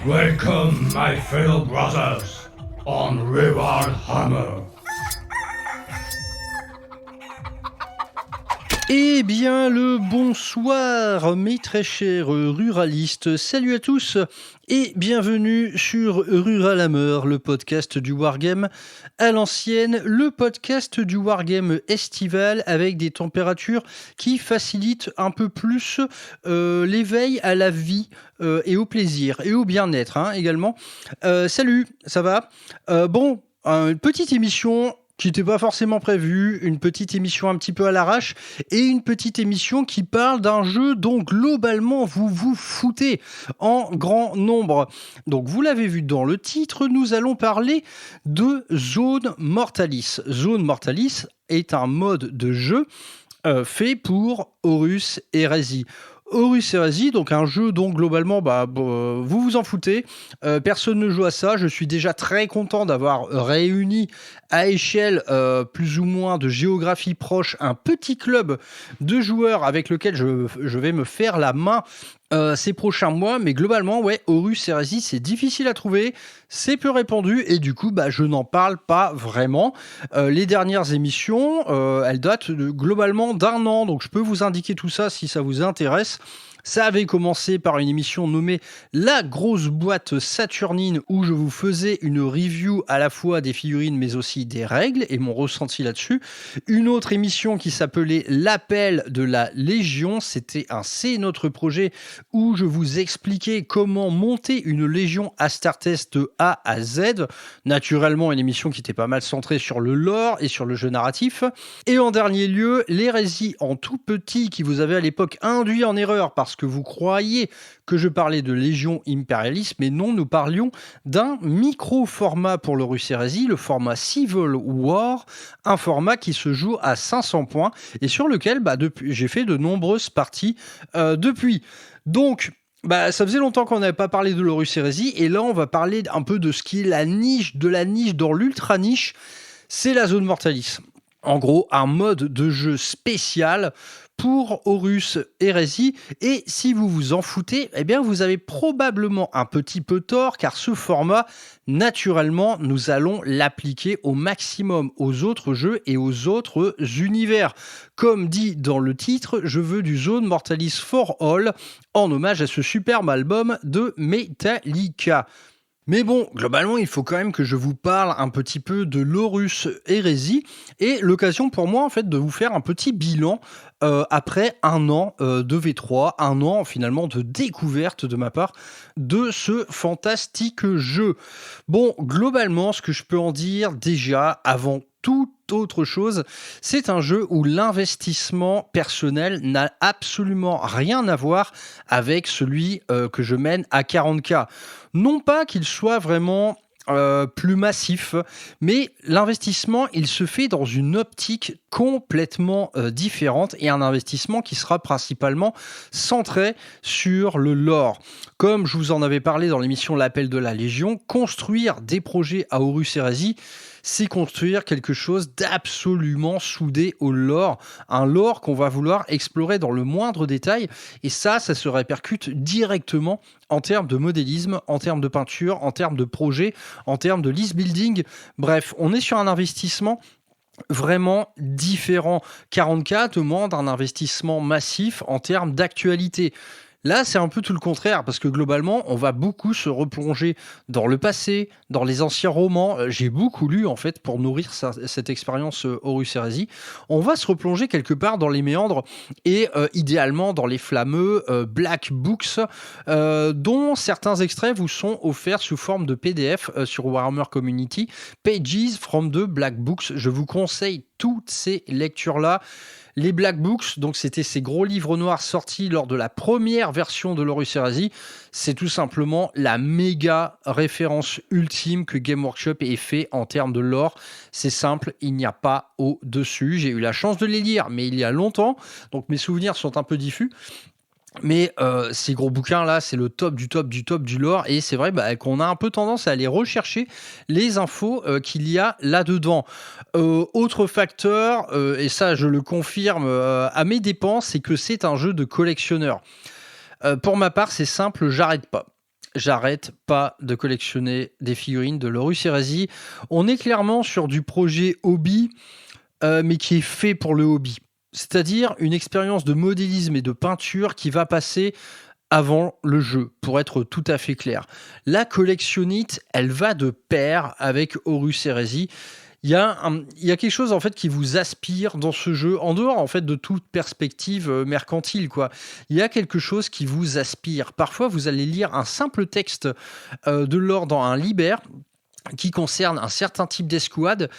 Welcome, my fellow brothers, on Rival Hammer. Eh bien, le bonsoir, mes très chers ruralistes. Salut à tous et bienvenue sur Rural Hammer, le podcast du Wargame à l'ancienne, le podcast du Wargame estival avec des températures qui facilitent un peu plus l'éveil à la vie et au plaisir et au bien-être également. Salut, ça va une petite émission qui n'était pas forcément prévu, une petite émission un petit peu à l'arrache, et une petite émission qui parle d'un jeu dont globalement vous vous foutez en grand nombre. Donc vous l'avez vu dans le titre, nous allons parler de Zone Mortalis. Zone Mortalis est un mode de jeu fait pour Horus Heresy. Horus Heresy, donc un jeu dont globalement vous vous en foutez, personne ne joue à ça, je suis déjà très content d'avoir réuni à échelle plus ou moins de géographie proche un petit club de joueurs avec lequel je vais me faire la main ces prochains mois, mais globalement Horus Heresy c'est difficile à trouver, c'est peu répandu et du coup je n'en parle pas vraiment. Les dernières émissions elles datent globalement d'un an, donc je peux vous indiquer tout ça si ça vous intéresse. Ça avait commencé par une émission nommée La Grosse Boîte Saturnine où je vous faisais une review à la fois des figurines mais aussi des règles et mon ressenti là-dessus. Une autre émission qui s'appelait L'Appel de la Légion, c'était un C'est notre projet où je vous expliquais comment monter une légion Astartes de A à Z. Naturellement une émission qui était pas mal centrée sur le lore et sur le jeu narratif. Et en dernier lieu, l'hérésie en tout petit qui vous avait à l'époque induit en erreur parce que vous croyiez que je parlais de Légion impérialiste, mais non, nous parlions d'un micro-format pour l'Horus Heresy, le format Civil War, un format qui se joue à 500 points et sur lequel j'ai fait de nombreuses parties depuis. Donc, ça faisait longtemps qu'on n'avait pas parlé de l'Horus Heresy et là, on va parler un peu de ce qui est la niche de la niche dans l'ultra-niche, c'est la Zone Mortalis. En gros, un mode de jeu spécial pour Horus Heresy, et si vous vous en foutez, eh bien vous avez probablement un petit peu tort, car ce format, naturellement, nous allons l'appliquer au maximum aux autres jeux et aux autres univers. Comme dit dans le titre, je veux du Zone Mortalis for All, en hommage à ce superbe album de Metallica. Mais bon, globalement, il faut quand même que je vous parle un petit peu de l'Horus Heresy et l'occasion pour moi, en fait, de vous faire un petit bilan après un an de V3, un an finalement de découverte de ma part de ce fantastique jeu. Bon, globalement, ce que je peux en dire déjà avant toute autre chose, c'est un jeu où l'investissement personnel n'a absolument rien à voir avec celui que je mène à 40K. Non pas qu'il soit vraiment plus massif, mais l'investissement, il se fait dans une optique complètement différente et un investissement qui sera principalement centré sur le lore. Comme je vous en avais parlé dans l'émission L'Appel de la Légion, construire des projets à Horus Heresy, c'est construire quelque chose d'absolument soudé au lore, un lore qu'on va vouloir explorer dans le moindre détail, et ça se répercute directement en termes de modélisme, en termes de peinture, en termes de projet, en termes de list building. Bref, on est sur un investissement vraiment différent. 40K demande un investissement massif en termes d'actualité. Là, c'est un peu tout le contraire, parce que globalement, on va beaucoup se replonger dans le passé, dans les anciens romans. J'ai beaucoup lu, en fait, pour nourrir cette expérience Horus Heresy. On va se replonger quelque part dans les méandres et idéalement dans les fameux Black Books, dont certains extraits vous sont offerts sous forme de PDF sur Warhammer Community. Pages from the Black Books. Je vous conseille toutes ces lectures-là. Les Black Books, donc c'était ces gros livres noirs sortis lors de la première version de l'Horus Heresy. C'est tout simplement la méga référence ultime que Game Workshop ait fait en termes de lore. C'est simple, il n'y a pas au-dessus. J'ai eu la chance de les lire, mais il y a longtemps, donc mes souvenirs sont un peu diffus. Mais ces gros bouquins-là, c'est le top du top du top du lore et c'est vrai qu'on a un peu tendance à aller rechercher les infos qu'il y a là-dedans. Autre facteur, et ça je le confirme à mes dépens, c'est que c'est un jeu de collectionneur. Pour ma part, c'est simple, j'arrête pas. J'arrête pas de collectionner des figurines de Horus Heresy. On est clairement sur du projet hobby, mais qui est fait pour le hobby. C'est-à-dire une expérience de modélisme et de peinture qui va passer avant le jeu, pour être tout à fait clair. La collectionnite, elle va de pair avec Horus Heresy. Il y a quelque chose en fait qui vous aspire dans ce jeu, en dehors en fait de toute perspective mercantile, quoi. Il y a quelque chose qui vous aspire. Parfois, vous allez lire un simple texte de lore dans un libère qui concerne un certain type d'escouade.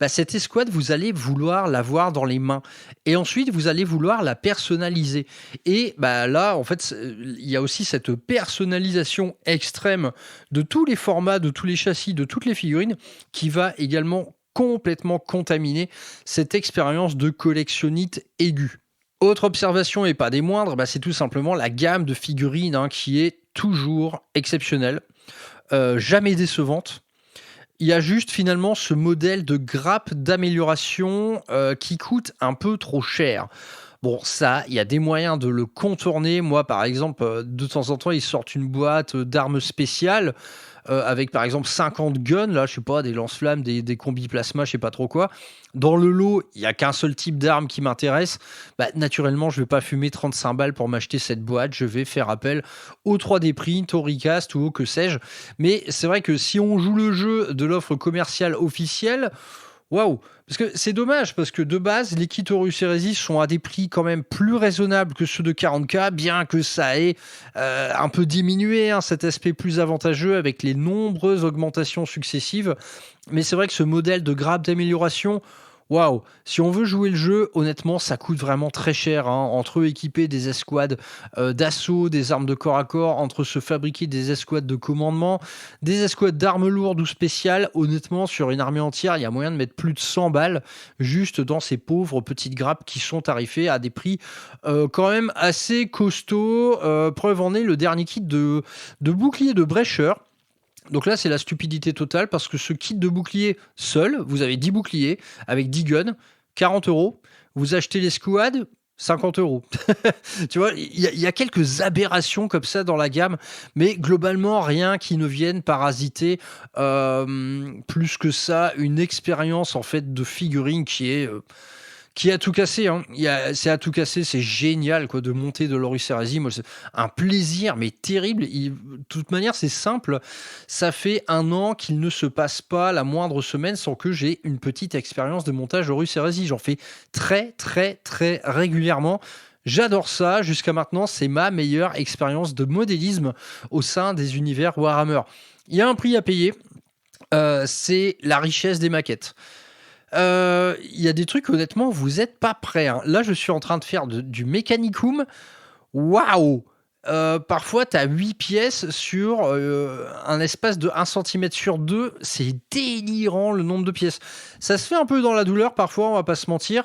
Cette escouade, vous allez vouloir l'avoir dans les mains. Et ensuite, vous allez vouloir la personnaliser. Et là, en fait, il y a aussi cette personnalisation extrême de tous les formats, de tous les châssis, de toutes les figurines, qui va également complètement contaminer cette expérience de collectionnite aiguë. Autre observation, et pas des moindres, c'est tout simplement la gamme de figurines qui est toujours exceptionnelle, jamais décevante. Il y a juste finalement ce modèle de grappe d'amélioration qui coûte un peu trop cher. Bon, ça, il y a des moyens de le contourner. Moi, par exemple, de temps en temps, ils sortent une boîte d'armes spéciales avec, par exemple, 50 guns, là, je sais pas, des lance-flammes, des combis plasma, je sais pas trop quoi. Dans le lot, il y a qu'un seul type d'arme qui m'intéresse. Naturellement, je vais pas fumer 35 balles pour m'acheter cette boîte. Je vais faire appel au 3D print, au recast ou au que sais-je. Mais c'est vrai que si on joue le jeu de l'offre commerciale officielle, waouh! Parce que c'est dommage, parce que de base, les kits Horus Heresy sont à des prix quand même plus raisonnables que ceux de 40K, bien que ça ait un peu diminué cet aspect plus avantageux avec les nombreuses augmentations successives. Mais c'est vrai que ce modèle de grappe d'amélioration, waouh! Si on veut jouer le jeu, honnêtement, ça coûte vraiment très cher. Entre équiper des escouades d'assaut, des armes de corps à corps, entre se fabriquer des escouades de commandement, des escouades d'armes lourdes ou spéciales, honnêtement, sur une armée entière, il y a moyen de mettre plus de 100 balles juste dans ces pauvres petites grappes qui sont tarifées à des prix quand même assez costauds. Preuve en est le dernier kit de bouclier de Brecher. Donc là, c'est la stupidité totale parce que ce kit de bouclier seul, vous avez 10 boucliers avec 10 guns, 40 €. Vous achetez l'escouade, 50 €. Tu vois, il y a quelques aberrations comme ça dans la gamme, mais globalement, rien qui ne vienne parasiter plus que ça une expérience en fait de figurine qui a tout cassé. C'est à tout casser, c'est génial quoi, de monter de Horus Heresy. Moi, c'est un plaisir, mais terrible. De toute manière, c'est simple. Ça fait 1 an qu'il ne se passe pas la moindre semaine sans que j'ai une petite expérience de montage Horus Heresy. J'en fais très, très, très régulièrement. J'adore ça. Jusqu'à maintenant, c'est ma meilleure expérience de modélisme au sein des univers Warhammer. Il y a un prix à payer. C'est la richesse des maquettes. Il y a des trucs, honnêtement, vous n'êtes pas prêts. Là, je suis en train de faire du Mechanicum. Waouh! Parfois, tu as 8 pièces sur un espace de 1 cm sur 2. C'est délirant le nombre de pièces. Ça se fait un peu dans la douleur, parfois, on va pas se mentir.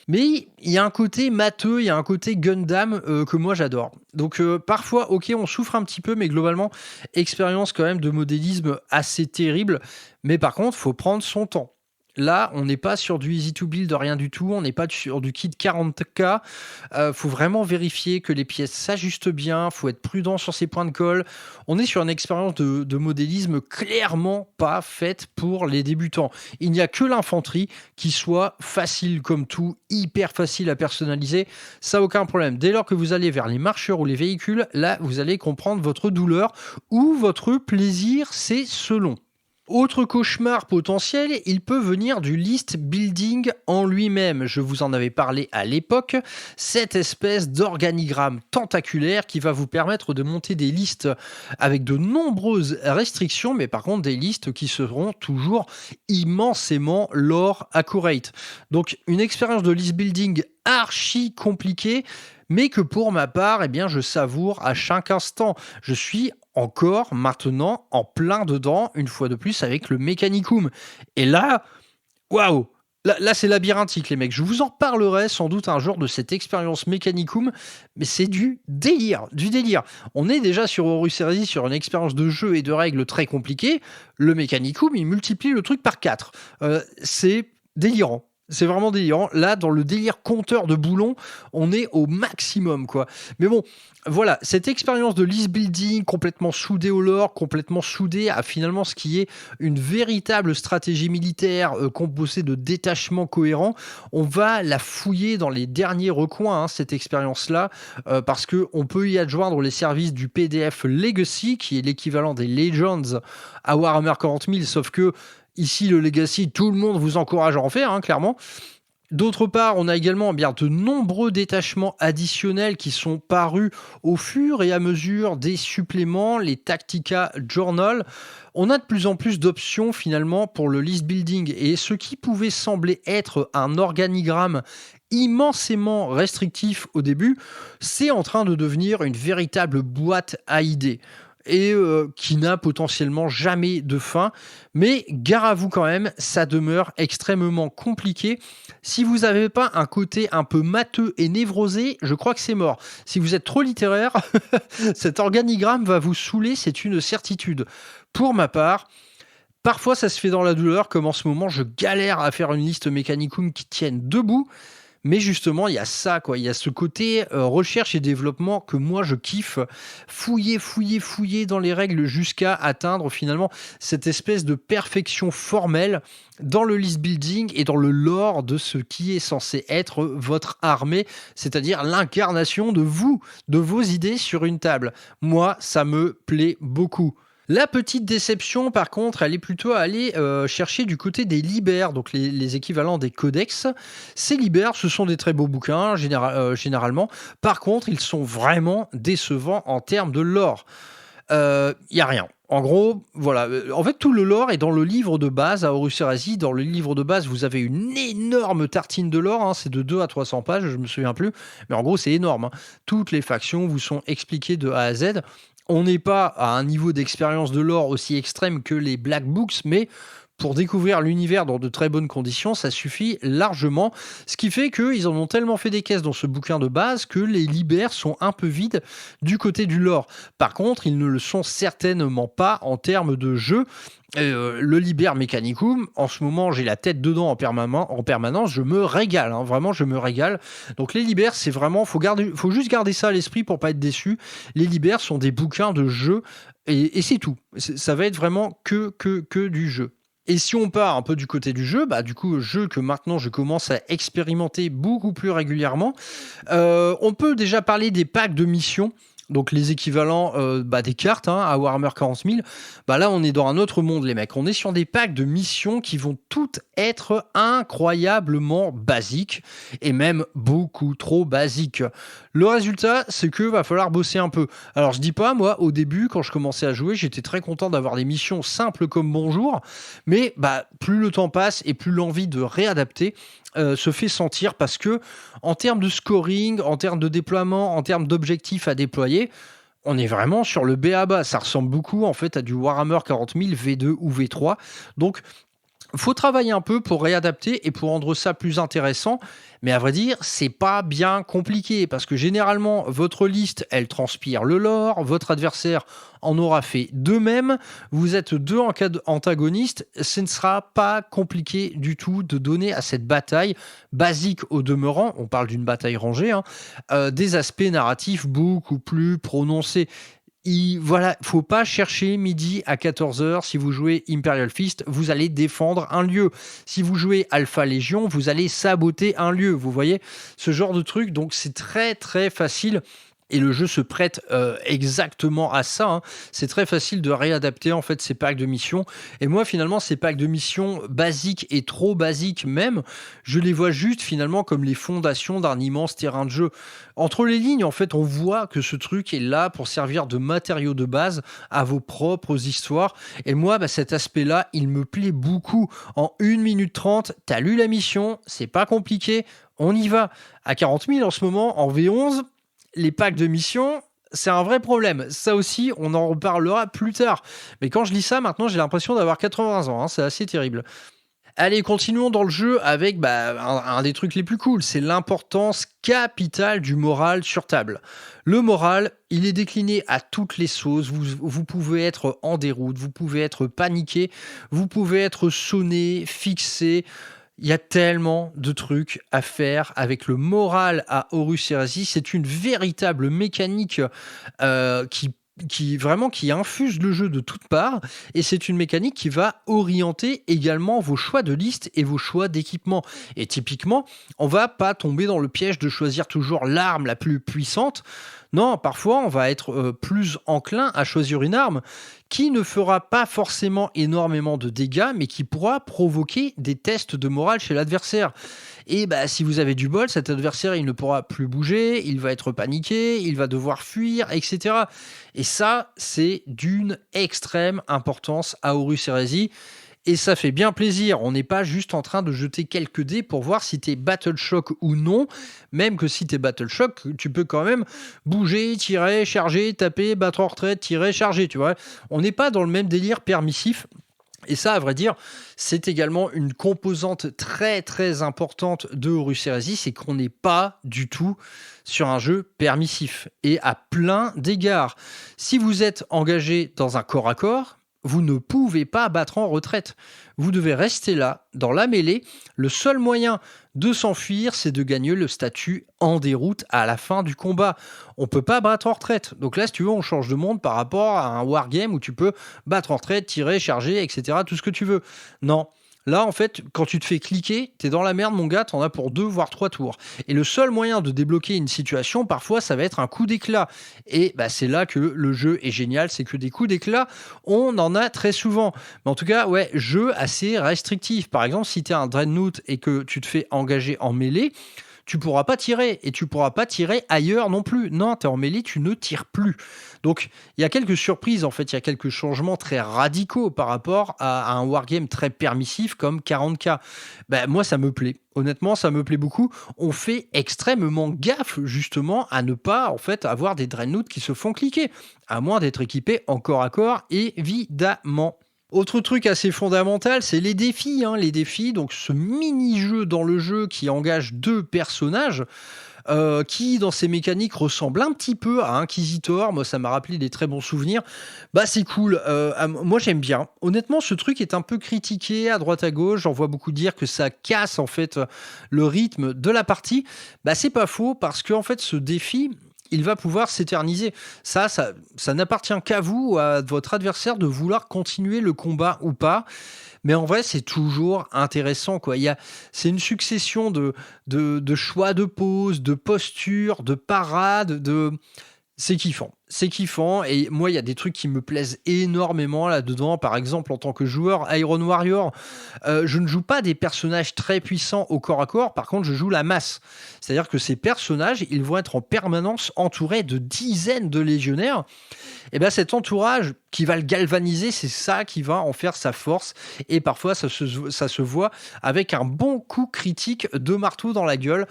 Mais il y a un côté matheux, il y a un côté Gundam que moi j'adore. Donc parfois, ok, on souffre un petit peu, mais globalement, expérience quand même de modélisme assez terrible. Mais par contre, faut prendre son temps. Là, on n'est pas sur du easy to build, rien du tout. On n'est pas sur du kit 40K. Faut vraiment vérifier que les pièces s'ajustent bien. Faut être prudent sur ses points de colle. On est sur une expérience de modélisme clairement pas faite pour les débutants. Il n'y a que l'infanterie qui soit facile comme tout, hyper facile à personnaliser. Ça, aucun problème. Dès lors que vous allez vers les marcheurs ou les véhicules, là, vous allez comprendre votre douleur ou votre plaisir, c'est selon. Autre cauchemar potentiel, il peut venir du list building en lui-même. Je vous en avais parlé à l'époque. Cette espèce d'organigramme tentaculaire qui va vous permettre de monter des listes avec de nombreuses restrictions, mais par contre des listes qui seront toujours immensément lore accurate. Donc une expérience de list building archi compliquée, mais que pour ma part, je savoure à chaque instant. Je suis encore maintenant en plein dedans, une fois de plus, avec le Mechanicum. Et là, waouh! Là, c'est labyrinthique, les mecs. Je vous en reparlerai sans doute un jour de cette expérience Mechanicum, mais c'est du délire, du délire. On est déjà sur Horus Heresy, sur une expérience de jeu et de règles très compliquée. Le Mechanicum, il multiplie le truc par 4. C'est délirant. C'est vraiment délirant. Là, dans le délire compteur de boulons, on est au maximum, quoi. Mais bon, voilà, cette expérience de list building complètement soudée au lore, complètement soudée à finalement ce qui est une véritable stratégie militaire composée de détachements cohérents, on va la fouiller dans les derniers recoins, cette expérience-là, parce qu'on peut y adjoindre les services du PDF Legacy, qui est l'équivalent des Legends à Warhammer 40 000, sauf que ici, le Legacy, tout le monde vous encourage à en faire, clairement. D'autre part, on a également bien de nombreux détachements additionnels qui sont parus au fur et à mesure des suppléments, les Tactica Journal. On a de plus en plus d'options finalement pour le list building, et ce qui pouvait sembler être un organigramme immensément restrictif au début, c'est en train de devenir une véritable boîte à idées. Et qui n'a potentiellement jamais de fin. Mais gare à vous quand même, ça demeure extrêmement compliqué. Si vous n'avez pas un côté un peu matheux et névrosé, je crois que c'est mort. Si vous êtes trop littéraire, cet organigramme va vous saouler, c'est une certitude. Pour ma part, parfois ça se fait dans la douleur, comme en ce moment, je galère à faire une liste Mechanicum qui tienne debout. Mais justement, il y a ça, quoi. Il y a ce côté recherche et développement que moi, je kiffe. Fouiller dans les règles jusqu'à atteindre finalement cette espèce de perfection formelle dans le list building et dans le lore de ce qui est censé être votre armée, c'est-à-dire l'incarnation de vous, de vos idées sur une table. Moi, ça me plaît beaucoup. La petite déception, par contre, elle est plutôt à aller chercher du côté des libères, donc les équivalents des codex. Ces libères, ce sont des très beaux bouquins, généralement. Par contre, ils sont vraiment décevants en termes de lore. Il n'y a rien. En gros, voilà. En fait, tout le lore est dans le livre de base à Horus Heresy. Dans le livre de base, vous avez une énorme tartine de lore. C'est de 2 à 300 pages, je ne me souviens plus. Mais en gros, c'est énorme. Toutes les factions vous sont expliquées de A à Z. On n'est pas à un niveau d'expérience de lore aussi extrême que les Black Books, mais pour découvrir l'univers dans de très bonnes conditions, ça suffit largement. Ce qui fait qu'ils en ont tellement fait des caisses dans ce bouquin de base que les libères sont un peu vides du côté du lore. Par contre, ils ne le sont certainement pas en termes de jeu. Le Liber Mechanicum, en ce moment, j'ai la tête dedans en permanence. Je me régale, vraiment, je me régale. Donc les Libères, c'est vraiment, faut juste garder ça à l'esprit pour pas être déçu. Les Libères sont des bouquins de jeu et c'est tout. Ça va être vraiment que du jeu. Et si on part un peu du côté du jeu, du coup, jeu que maintenant je commence à expérimenter beaucoup plus régulièrement, on peut déjà parler des packs de missions. Donc les équivalents des cartes à Warhammer 40 000, là on est dans un autre monde les mecs. On est sur des packs de missions qui vont toutes être incroyablement basiques et même beaucoup trop basiques. Le résultat, c'est que va falloir bosser un peu. Alors je dis pas, moi au début quand je commençais à jouer, j'étais très content d'avoir des missions simples comme bonjour, mais plus le temps passe et plus l'envie de réadapter se fait sentir parce que en termes de scoring, en termes de déploiement, en termes d'objectifs à déployer, on est vraiment sur le B.A.-ba. Ça ressemble beaucoup en fait à du Warhammer 40 000 V2 ou V3. Donc faut travailler un peu pour réadapter et pour rendre ça plus intéressant. Mais à vrai dire, c'est pas bien compliqué parce que généralement, votre liste, elle transpire le lore, votre adversaire en aura fait de même. Vous êtes 2 antagonistes, ce ne sera pas compliqué du tout de donner à cette bataille basique au demeurant, on parle d'une bataille rangée, des aspects narratifs beaucoup plus prononcés. Faut pas chercher midi à 14h. Si vous jouez Imperial Fist, vous allez défendre un lieu. Si vous jouez Alpha Légion, vous allez saboter un lieu. Vous voyez ce genre de truc. Donc c'est très très facile. Et le jeu se prête exactement à ça. C'est très facile de réadapter en fait ces packs de missions. Et moi finalement ces packs de missions basiques et trop basiques même, je les vois juste finalement comme les fondations d'un immense terrain de jeu. Entre les lignes en fait on voit que ce truc est là pour servir de matériau de base à vos propres histoires. Et moi cet aspect-là il me plaît beaucoup. En 1 minute 30, t'as lu la mission, c'est pas compliqué, on y va. À 40 000 en ce moment, en V11, les packs de mission, c'est un vrai problème. Ça aussi, on en reparlera plus tard. Mais quand je lis ça, maintenant, j'ai l'impression d'avoir 80 ans. C'est assez terrible. Allez, continuons dans le jeu avec un des trucs les plus cool, c'est l'importance capitale du moral sur table. Le moral, il est décliné à toutes les sauces. Vous pouvez être en déroute, vous pouvez être paniqué, vous pouvez être sonné, fixé. Il y a tellement de trucs à faire avec le moral à Horus Heresy. C'est une véritable mécanique qui infuse le jeu de toutes parts, et c'est une mécanique qui va orienter également vos choix de liste et vos choix d'équipement. Et typiquement, on va pas tomber dans le piège de choisir toujours l'arme la plus puissante. Non, parfois on va être plus enclin à choisir une arme qui ne fera pas forcément énormément de dégâts, mais qui pourra provoquer des tests de morale chez l'adversaire. Et si vous avez du bol, cet adversaire, il ne pourra plus bouger, il va être paniqué, il va devoir fuir, etc. Et ça, c'est d'une extrême importance à Horus Heresy. Et ça fait bien plaisir. On n'est pas juste en train de jeter quelques dés pour voir si t'es Battle Shock ou non. Même que si t'es Battle Shock, tu peux quand même bouger, tirer, charger, taper, battre en retraite, tirer, charger, tu vois. On n'est pas dans le même délire permissif. Et ça, à vrai dire, c'est également une composante très très importante de Horus Heresy, c'est qu'on n'est pas du tout sur un jeu permissif et à plein d'égards. Si vous êtes engagé dans un corps à corps, vous ne pouvez pas battre en retraite. Vous devez rester là, dans la mêlée. Le seul moyen de s'enfuir, c'est de gagner le statut en déroute à la fin du combat. On ne peut pas battre en retraite. Donc là, si tu veux, on change de monde par rapport à un wargame où tu peux battre en retraite, tirer, charger, etc. Tout ce que tu veux. Non. Là, en fait, quand tu te fais cliquer, t'es dans la merde, mon gars, t'en as pour 2 voire 3 tours. Et le seul moyen de débloquer une situation, parfois, ça va être un coup d'éclat. Et c'est là que le jeu est génial, c'est que des coups d'éclat, on en a très souvent. Mais en tout cas, ouais, jeu assez restrictif. Par exemple, si t'es un Dreadnought et que tu te fais engager en mêlée, tu pourras pas tirer, et tu pourras pas tirer ailleurs non plus. Non, t'es en mêlée, tu ne tires plus. Donc, il y a quelques surprises, en fait, il y a quelques changements très radicaux par rapport à un wargame très permissif comme 40K. Moi, ça me plaît. Honnêtement, ça me plaît beaucoup. On fait extrêmement gaffe, justement, à ne pas, en fait, avoir des Dreadnoughts qui se font cliquer, à moins d'être équipés en corps à corps, évidemment. Autre truc assez fondamental, c'est les défis. Les défis, donc ce mini-jeu dans le jeu qui engage 2 personnages, qui, dans ses mécaniques, ressemble un petit peu à Inquisitor. Moi, ça m'a rappelé des très bons souvenirs. C'est cool. Moi, j'aime bien. Honnêtement, ce truc est un peu critiqué à droite à gauche. J'en vois beaucoup dire que ça casse, en fait, le rythme de la partie. C'est pas faux, parce que, en fait, ce défi, il va pouvoir s'éterniser. Ça n'appartient qu'à vous, à votre adversaire, de vouloir continuer le combat ou pas. Mais en vrai, c'est toujours intéressant, quoi. C'est une succession de choix de pose, de postures, de parades, c'est kiffant. C'est kiffant, et moi, il y a des trucs qui me plaisent énormément là-dedans. Par exemple, en tant que joueur Iron Warrior, je ne joue pas des personnages très puissants au corps à corps. Par contre, je joue la masse. C'est-à-dire que ces personnages, ils vont être en permanence entourés de dizaines de légionnaires. Et cet entourage qui va le galvaniser, c'est ça qui va en faire sa force. Et parfois, ça se voit avec un bon coup critique de marteau dans la gueule.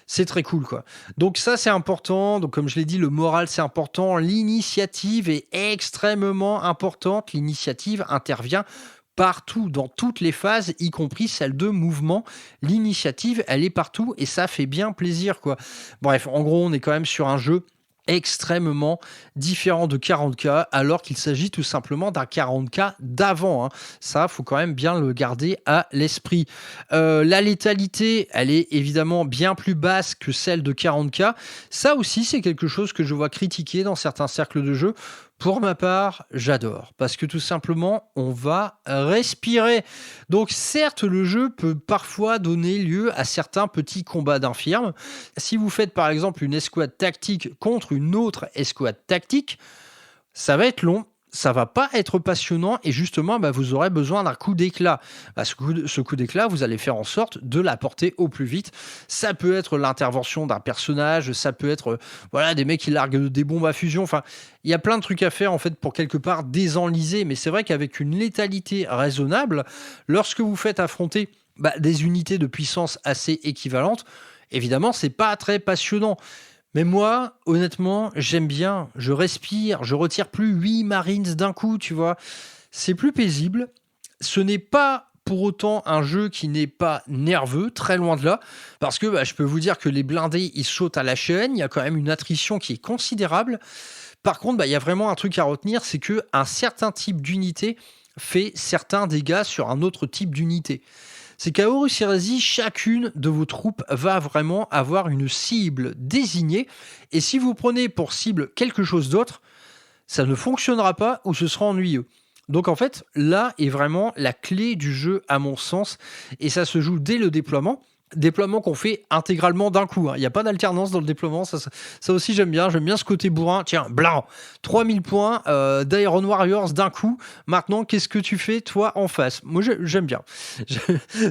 C'est très cool, quoi. Donc ça, c'est important. Donc comme je l'ai dit, le moral, c'est important. L'initiative est extrêmement importante. L'initiative intervient partout, dans toutes les phases, y compris celle de mouvement. L'initiative, elle est partout, et ça fait bien plaisir, quoi. Bref, en gros, on est quand même sur un jeu extrêmement différent de 40K, alors qu'il s'agit tout simplement d'un 40K d'avant. Ça, faut quand même bien le garder à l'esprit. La létalité, elle est évidemment bien plus basse que celle de 40K. Ça aussi, c'est quelque chose que je vois critiqué dans certains cercles de jeu. Pour ma part, j'adore, parce que tout simplement, on va respirer. Donc certes, le jeu peut parfois donner lieu à certains petits combats d'infirmes. Si vous faites par exemple une escouade tactique contre une autre escouade tactique, ça va être long. Ça va pas être passionnant, et justement, vous aurez besoin d'un coup d'éclat. Ce coup d'éclat, vous allez faire en sorte de l'apporter au plus vite. Ça peut être l'intervention d'un personnage, ça peut être des mecs qui larguent des bombes à fusion. Enfin, il y a plein de trucs à faire en fait pour quelque part désenliser. Mais c'est vrai qu'avec une létalité raisonnable, lorsque vous faites affronter des unités de puissance assez équivalentes, évidemment, c'est pas très passionnant. Mais moi, honnêtement, j'aime bien, je respire, je retire plus 8 Marines d'un coup, tu vois. C'est plus paisible. Ce n'est pas pour autant un jeu qui n'est pas nerveux, très loin de là, parce que je peux vous dire que les blindés, ils sautent à la chaîne, il y a quand même une attrition qui est considérable. Par contre, il y a vraiment un truc à retenir, c'est qu'un certain type d'unité fait certains dégâts sur un autre type d'unité. C'est qu'à Horus Heresy, chacune de vos troupes va vraiment avoir une cible désignée, et si vous prenez pour cible quelque chose d'autre, ça ne fonctionnera pas ou ce sera ennuyeux. Donc en fait, là est vraiment la clé du jeu à mon sens, et ça se joue dès le déploiement. Déploiement qu'on fait intégralement d'un coup. Il n'y a pas d'alternance dans le déploiement. Ça aussi, j'aime bien. J'aime bien ce côté bourrin. Tiens, blanc, 3000 points d'Iron Warriors d'un coup. Maintenant, qu'est-ce que tu fais, toi, en face? Moi, j'aime bien.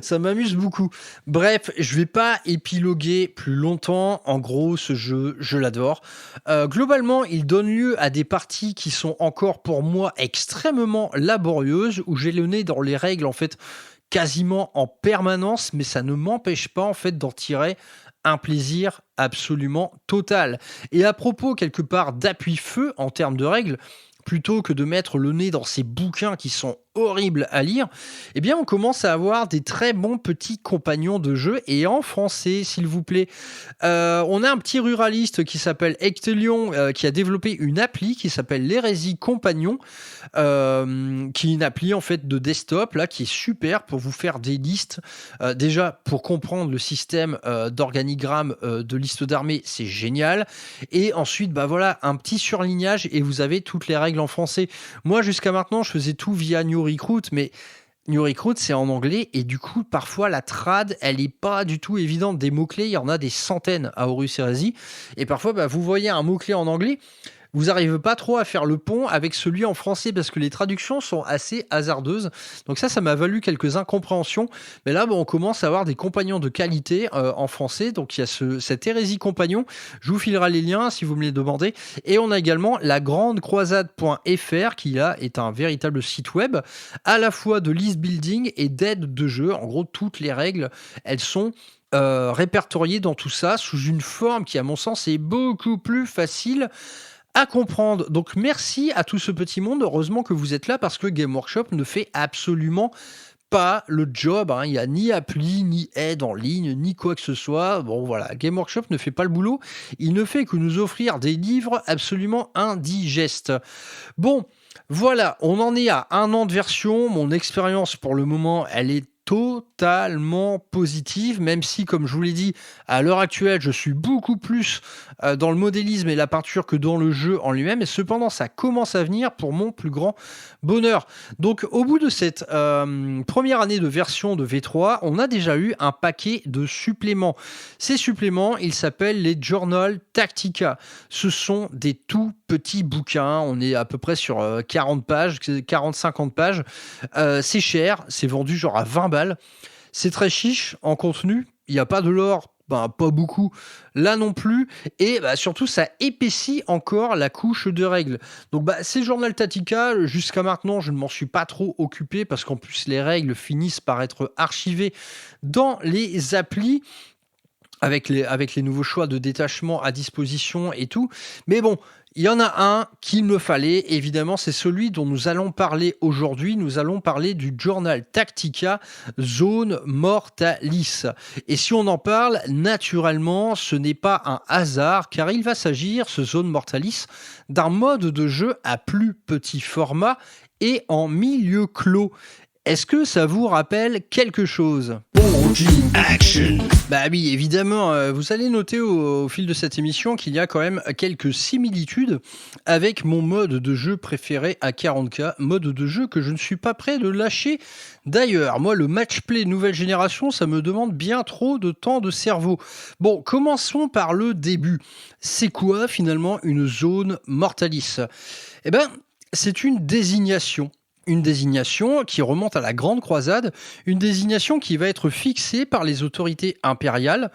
Ça m'amuse beaucoup. Bref, je ne vais pas épiloguer plus longtemps. En gros, ce jeu, je l'adore. Globalement, il donne lieu à des parties qui sont encore, pour moi, extrêmement laborieuses, où j'ai le nez dans les règles, en fait, quasiment en permanence, mais ça ne m'empêche pas en fait d'en tirer un plaisir absolument total. Et à propos quelque part d'appui-feu en termes de règles, plutôt que de mettre le nez dans ces bouquins qui sont horribles à lire, eh bien on commence à avoir des très bons petits compagnons de jeu, et en français s'il vous plaît. On a un petit ruraliste qui s'appelle Ectelion, qui a développé une appli qui s'appelle l'Hérésie Compagnon, qui est une appli en fait de desktop là, qui est super pour vous faire des listes. Déjà pour comprendre le système d'organigramme de liste d'armées, c'est génial, et ensuite voilà, un petit surlignage et vous avez toutes les règles en français. Moi jusqu'à maintenant je faisais tout via New Recruit, mais New Recruit c'est en anglais, et du coup parfois la trad elle est pas du tout évidente. Des mots-clés, il y en a des centaines à Horus Heresy, et parfois vous voyez un mot-clé en anglais, vous n'arrivez pas trop à faire le pont avec celui en français parce que les traductions sont assez hasardeuses. Donc ça m'a valu quelques incompréhensions. Mais là, on commence à avoir des compagnons de qualité en français. Donc il y a cette hérésie compagnon. Je vous filerai les liens si vous me les demandez. Et on a également la grandecroisade.fr qui là est un véritable site web à la fois de list building et d'aide de jeu. En gros, toutes les règles, elles sont répertoriées dans tout ça sous une forme qui, à mon sens, est beaucoup plus facile à comprendre. Donc merci à tout ce petit monde, heureusement que vous êtes là, parce que Game Workshop ne fait absolument pas le job, il n'y a ni appli, ni aide en ligne, ni quoi que ce soit. Bon voilà, Game Workshop ne fait pas le boulot, il ne fait que nous offrir des livres absolument indigestes. Bon, voilà, on en est à 1 an de version, mon expérience pour le moment, elle est totalement positive, même si, comme je vous l'ai dit, à l'heure actuelle, je suis beaucoup plus dans le modélisme et la peinture que dans le jeu en lui-même, et cependant, ça commence à venir pour mon plus grand bonheur. Donc, au bout de cette première année de version de V3, on a déjà eu un paquet de suppléments. Ces suppléments, ils s'appellent les Journal Tactica. Ce sont des tout petits bouquins, on est à peu près sur 40 pages, 40-50 pages. C'est cher, c'est vendu genre à 20 balles. C'est très chiche en contenu, il n'y a pas de lore, pas beaucoup, là non plus, et surtout ça épaissit encore la couche de règles. Donc ces Journal Tactica, jusqu'à maintenant je ne m'en suis pas trop occupé, parce qu'en plus les règles finissent par être archivées dans les applis, avec les nouveaux choix de détachement à disposition et tout. Mais bon, il y en a un qu'il me fallait, évidemment, c'est celui dont nous allons parler aujourd'hui. Nous allons parler du Journal Tactica Zone Mortalis. Et si on en parle, naturellement, ce n'est pas un hasard, car il va s'agir, ce Zone Mortalis, d'un mode de jeu à plus petit format et en milieu clos. Est-ce que ça vous rappelle quelque chose? Action. Oui, évidemment, vous allez noter au fil de cette émission qu'il y a quand même quelques similitudes avec mon mode de jeu préféré à 40K, mode de jeu que je ne suis pas prêt de lâcher. D'ailleurs, moi, le match play nouvelle génération, ça me demande bien trop de temps de cerveau. Bon, commençons par le début. C'est quoi finalement une zone mortalis? C'est une désignation. Une désignation qui remonte à la Grande Croisade, une désignation qui va être fixée par les autorités impériales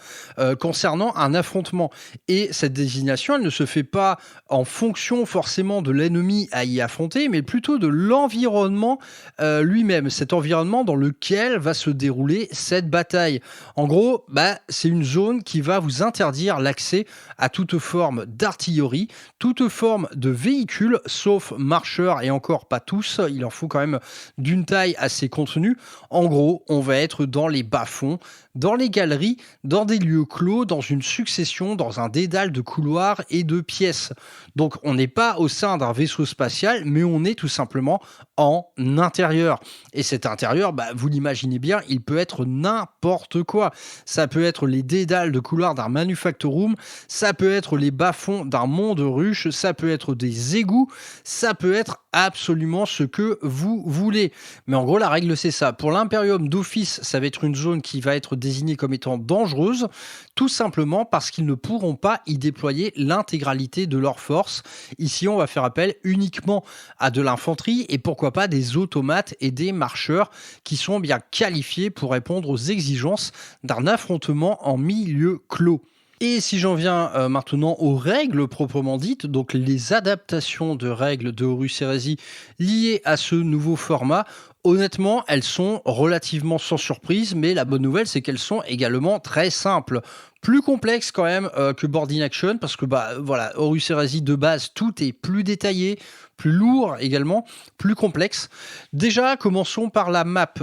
concernant un affrontement. Et cette désignation, elle ne se fait pas en fonction forcément de l'ennemi à y affronter, mais plutôt de l'environnement lui-même, cet environnement dans lequel va se dérouler cette bataille. En gros, c'est une zone qui va vous interdire l'accès à toute forme d'artillerie, toute forme de véhicule, sauf marcheurs, et encore pas tous, il en faut faut quand même d'une taille assez contenue. En gros, on va être dans les bas-fonds, dans les galeries, dans des lieux clos, dans une succession, dans un dédale de couloirs et de pièces. Donc on n'est pas au sein d'un vaisseau spatial, mais on est tout simplement en intérieur. Et cet intérieur, vous l'imaginez bien, il peut être n'importe quoi. Ça peut être les dédales de couloirs d'un manufactorum, ça peut être les bas-fonds d'un monde ruche, ça peut être des égouts, ça peut être absolument ce que vous voulez. Mais en gros, la règle, c'est ça. Pour l'Imperium d'office, ça va être une zone qui va être désignée comme étant dangereuse, tout simplement parce qu'ils ne pourront pas y déployer l'intégralité de leur force. Ici, on va faire appel uniquement à de l'infanterie et pourquoi pas des automates et des marcheurs qui sont bien qualifiés pour répondre aux exigences d'un affrontement en milieu clos. Et si j'en viens maintenant aux règles proprement dites, donc les adaptations de règles de Horus Heresy liées à ce nouveau format, honnêtement, elles sont relativement sans surprise, mais la bonne nouvelle, c'est qu'elles sont également très simples. Plus complexe quand même que Board in Action, parce que Horus Heresy de base, tout est plus détaillé, plus lourd également, plus complexe. Déjà, commençons par la map.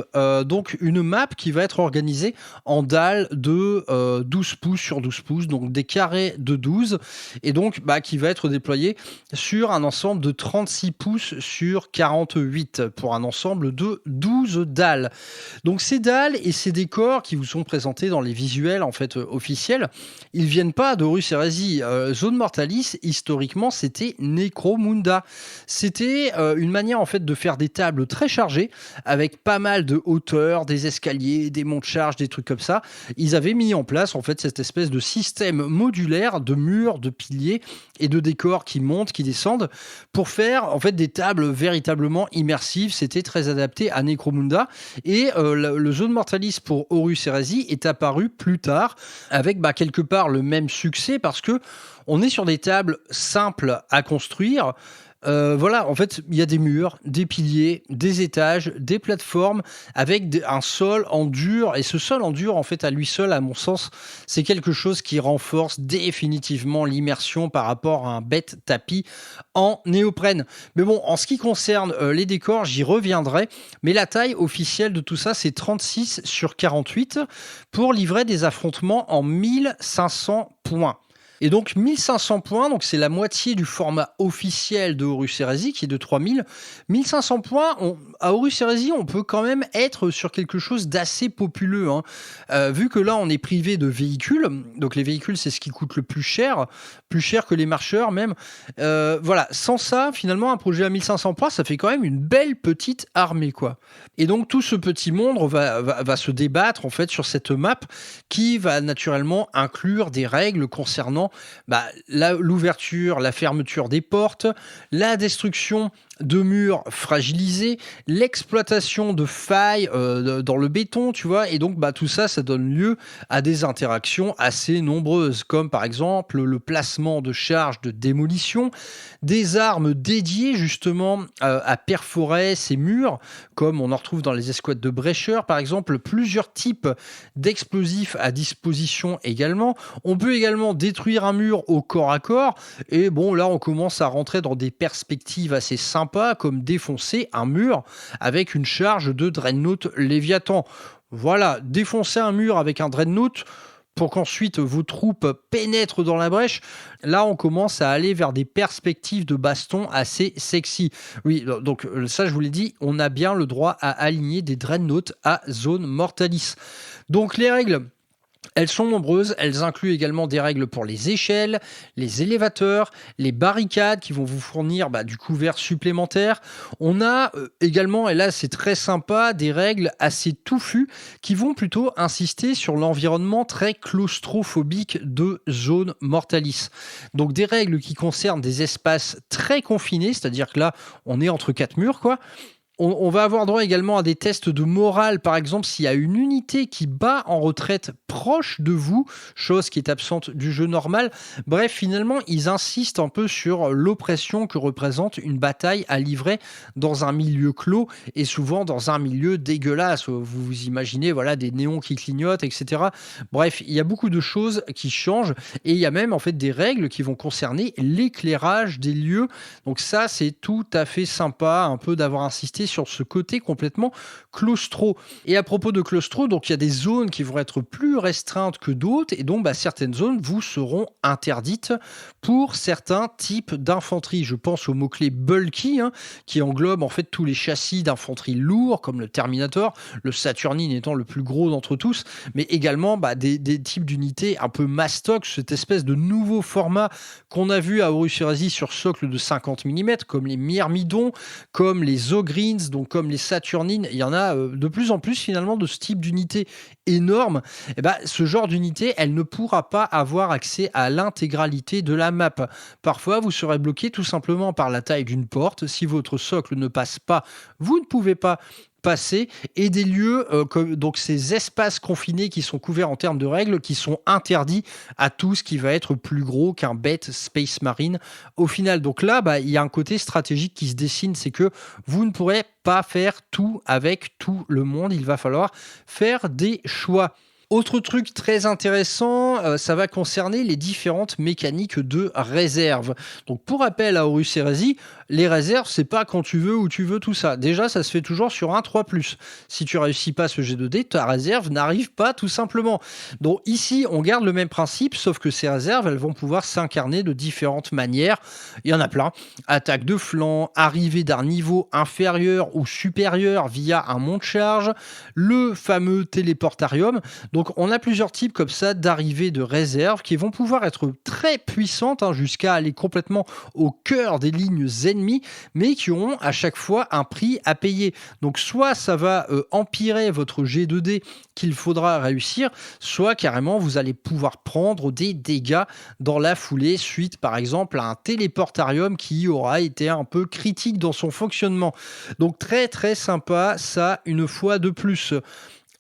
Donc une map qui va être organisée en dalles de 12 pouces sur 12 pouces, donc des carrés de 12, et donc qui va être déployée sur un ensemble de 36 pouces sur 48, pour un ensemble de 12 dalles. Donc ces dalles et ces décors qui vous sont présentés dans les visuels en fait officiels, ils viennent pas d'Horus Heresy. Zone Mortalis, historiquement, c'était Necromunda. C'était une manière en fait de faire des tables très chargées avec pas mal de hauteur, des escaliers, des monts de charge, des trucs comme ça. Ils avaient mis en place en fait cette espèce de système modulaire de murs, de piliers et de décors qui montent, qui descendent pour faire en fait des tables véritablement immersives. C'était très adapté à Necromunda et le Zone Mortalis pour Horus Heresy est apparu plus tard avec quelque part le même succès parce que on est sur des tables simples à construire. En fait, il y a des murs, des piliers, des étages, des plateformes avec un sol en dur. Et ce sol en dur, en fait, à lui seul, à mon sens, c'est quelque chose qui renforce définitivement l'immersion par rapport à un bête tapis en néoprène. Mais bon, en ce qui concerne les décors, j'y reviendrai. Mais la taille officielle de tout ça, c'est 36 sur 48 pour livrer des affrontements en 1500 points. Et donc 1500 points, donc c'est la moitié du format officiel de Horus Heresy qui est de 3000. 1500 points, à Horus Heresy, on peut quand même être sur quelque chose d'assez populeux. Vu que là, on est privé de véhicules, donc les véhicules, c'est ce qui coûte le plus cher que les marcheurs même. Sans ça, finalement, un projet à 1500 points, ça fait quand même une belle petite armée, quoi. Et donc tout ce petit monde va se débattre en fait sur cette map qui va naturellement inclure des règles concernant l'ouverture, la fermeture des portes, la destruction de murs fragilisés, l'exploitation de failles dans le béton, tu vois, et donc tout ça, ça donne lieu à des interactions assez nombreuses, comme par exemple le placement de charges de démolition, des armes dédiées justement à perforer ces murs, comme on en retrouve dans les escouades de brécheurs, par exemple, plusieurs types d'explosifs à disposition également. On peut également détruire un mur au corps à corps, et bon, là, on commence à rentrer dans des perspectives assez sympas, comme défoncer un mur avec une charge de Dreadnought Léviathan. Voilà, défoncer un mur avec un Dreadnought pour qu'ensuite vos troupes pénètrent dans la brèche. Là, on commence à aller vers des perspectives de baston assez sexy. Oui, donc ça, je vous l'ai dit, on a bien le droit à aligner des Dreadnoughts à Zone Mortalis. Donc les règles, elles sont nombreuses, elles incluent également des règles pour les échelles, les élévateurs, les barricades qui vont vous fournir du couvert supplémentaire. On a également, et là c'est très sympa, des règles assez touffues qui vont plutôt insister sur l'environnement très claustrophobique de Zone Mortalis. Donc des règles qui concernent des espaces très confinés, c'est-à-dire que là on est entre quatre murs, quoi. On va avoir droit également à des tests de morale, par exemple s'il y a une unité qui bat en retraite proche de vous, chose qui est absente du jeu normal. Bref, finalement, ils insistent un peu sur l'oppression que représente une bataille à livrer dans un milieu clos et souvent dans un milieu dégueulasse. Vous vous imaginez des néons qui clignotent, etc. Bref, il y a beaucoup de choses qui changent et il y a même en fait des règles qui vont concerner l'éclairage des lieux. Donc ça, c'est tout à fait sympa un peu d'avoir insisté rester sur ce côté complètement claustro. Et à propos de claustro, donc il y a des zones qui vont être plus restreintes que d'autres, et donc certaines zones vous seront interdites pour certains types d'infanterie. Je pense au mot-clé bulky, qui englobe en fait tous les châssis d'infanterie lourds, comme le Terminator, le Saturnine étant le plus gros d'entre tous, mais également des types d'unités un peu mastoc, cette espèce de nouveau format qu'on a vu à Horus Heresy sur socle de 50 mm, comme les Myrmidons, comme les Ogrins, donc comme les Saturnines. Il y en a de plus en plus finalement de ce type d'unité énorme. Et ce genre d'unité, elle ne pourra pas avoir accès à l'intégralité de la map. Parfois, vous serez bloqué tout simplement par la taille d'une porte. Si votre socle ne passe pas, vous ne pouvez pas passer, et des lieux comme donc ces espaces confinés qui sont couverts en termes de règles, qui sont interdits à tout ce qui va être plus gros qu'un bête Space Marine au final. Donc là, il y a un côté stratégique qui se dessine, c'est que vous ne pourrez pas faire tout avec tout le monde, il va falloir faire des choix. Autre truc très intéressant, ça va concerner les différentes mécaniques de réserve. Donc pour rappel à Horus Heresy, les réserves, c'est pas quand tu veux, où tu veux, tout ça. Déjà, ça se fait toujours sur un 3+. Si tu réussis pas ce G2D, ta réserve n'arrive pas tout simplement. Donc ici, on garde le même principe, sauf que ces réserves, elles vont pouvoir s'incarner de différentes manières. Il y en a plein. Attaque de flanc, arrivée d'un niveau inférieur ou supérieur via un monte-charge, le fameux téléportarium. Donc on a plusieurs types comme ça d'arrivées de réserve qui vont pouvoir être très puissantes, jusqu'à aller complètement au cœur des lignes ennemies, mais qui auront à chaque fois un prix à payer. Donc soit ça va empirer votre G2D qu'il faudra réussir, soit carrément vous allez pouvoir prendre des dégâts dans la foulée suite par exemple à un téléportarium qui aura été un peu critique dans son fonctionnement. Donc très très sympa ça une fois de plus.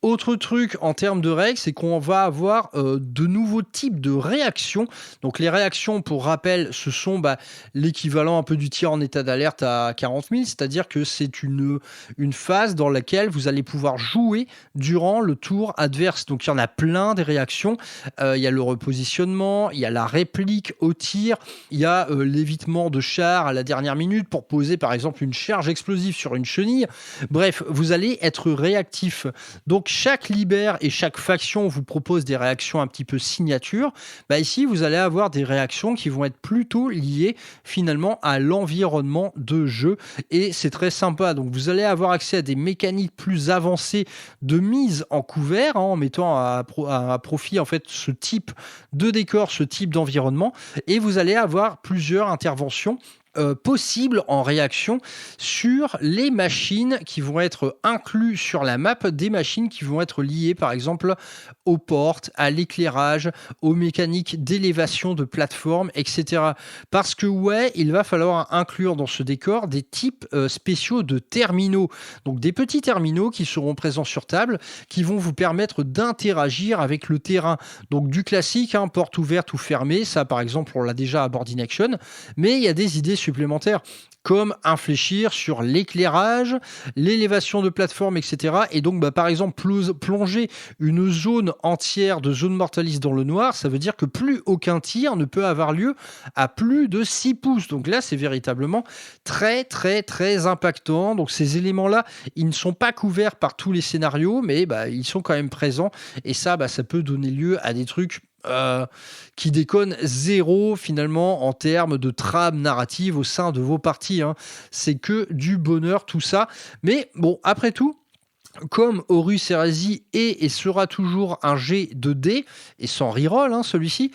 Autre truc en termes de règles, c'est qu'on va avoir de nouveaux types de réactions. Donc les réactions, pour rappel, ce sont l'équivalent un peu du tir en état d'alerte à 40 000, c'est-à-dire que c'est une phase dans laquelle vous allez pouvoir jouer durant le tour adverse. Donc il y en a plein des réactions. Il y a le repositionnement, il y a la réplique au tir, il y a l'évitement de char à la dernière minute pour poser par exemple une charge explosive sur une chenille. Bref, vous allez être réactif. Donc chaque libère et chaque faction vous propose des réactions un petit peu signature. Ici, vous allez avoir des réactions qui vont être plutôt liées finalement à l'environnement de jeu et c'est très sympa. Donc vous allez avoir accès à des mécaniques plus avancées de mise en couvert en mettant à profit en fait ce type de décor, ce type d'environnement et vous allez avoir plusieurs interventions possible en réaction sur les machines qui vont être inclus sur la map, des machines qui vont être liées par exemple aux portes, à l'éclairage, aux mécaniques d'élévation de plateforme, etc. Parce que il va falloir inclure dans ce décor des types spéciaux de terminaux. Donc des petits terminaux qui seront présents sur table, qui vont vous permettre d'interagir avec le terrain. Donc du classique, porte ouverte ou fermée, ça par exemple on l'a déjà à Board in Action, mais il y a des idées supplémentaires comme infléchir sur l'éclairage, l'élévation de plateforme, etc. Et donc, par exemple, plonger une zone entière de zone mortaliste dans le noir, ça veut dire que plus aucun tir ne peut avoir lieu à plus de 6 pouces. Donc là, c'est véritablement très, très, très impactant. Donc ces éléments-là, ils ne sont pas couverts par tous les scénarios, mais ils sont quand même présents. Et ça, ça peut donner lieu à des trucs qui déconne zéro finalement en termes de trame narrative au sein de vos parties. C'est que du bonheur tout ça. Mais bon, après tout, comme Horus Heresy est et sera toujours un G2D, et sans reroll celui-ci,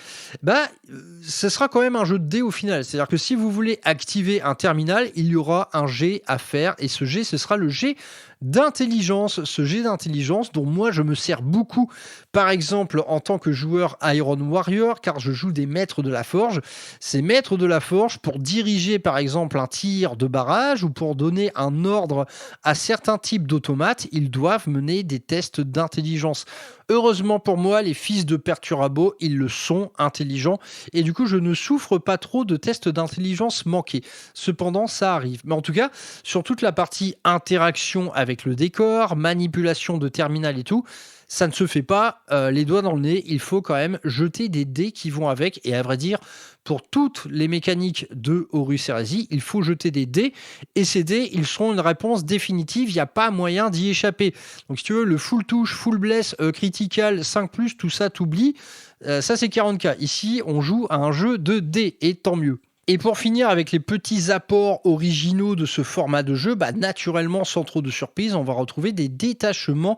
ce sera quand même un jeu de dés au final. C'est-à-dire que si vous voulez activer un terminal, il y aura un G à faire, et ce G, ce sera le G d'intelligence, ce jet d'intelligence dont moi je me sers beaucoup, par exemple en tant que joueur Iron Warrior, car je joue des maîtres de la forge. Ces maîtres de la forge, pour diriger par exemple un tir de barrage ou pour donner un ordre à certains types d'automates, ils doivent mener des tests d'intelligence. Heureusement pour moi, les fils de Perturabo, ils le sont, intelligents, et du coup, je ne souffre pas trop de tests d'intelligence manqués. Cependant, ça arrive. Mais en tout cas, sur toute la partie interaction avec le décor, manipulation de terminal et tout, ça ne se fait pas les doigts dans le nez. Il faut quand même jeter des dés qui vont avec. Et à vrai dire, pour toutes les mécaniques de Horus Heresy, il faut jeter des dés. Et ces dés, ils seront une réponse définitive. Il n'y a pas moyen d'y échapper. Donc si tu veux, le full touche, full bless, critical, 5+, tout ça, t'oublies. Ça, c'est 40K. Ici, on joue à un jeu de dés. Et tant mieux. Et pour finir avec les petits apports originaux de ce format de jeu, naturellement, sans trop de surprise, on va retrouver des détachements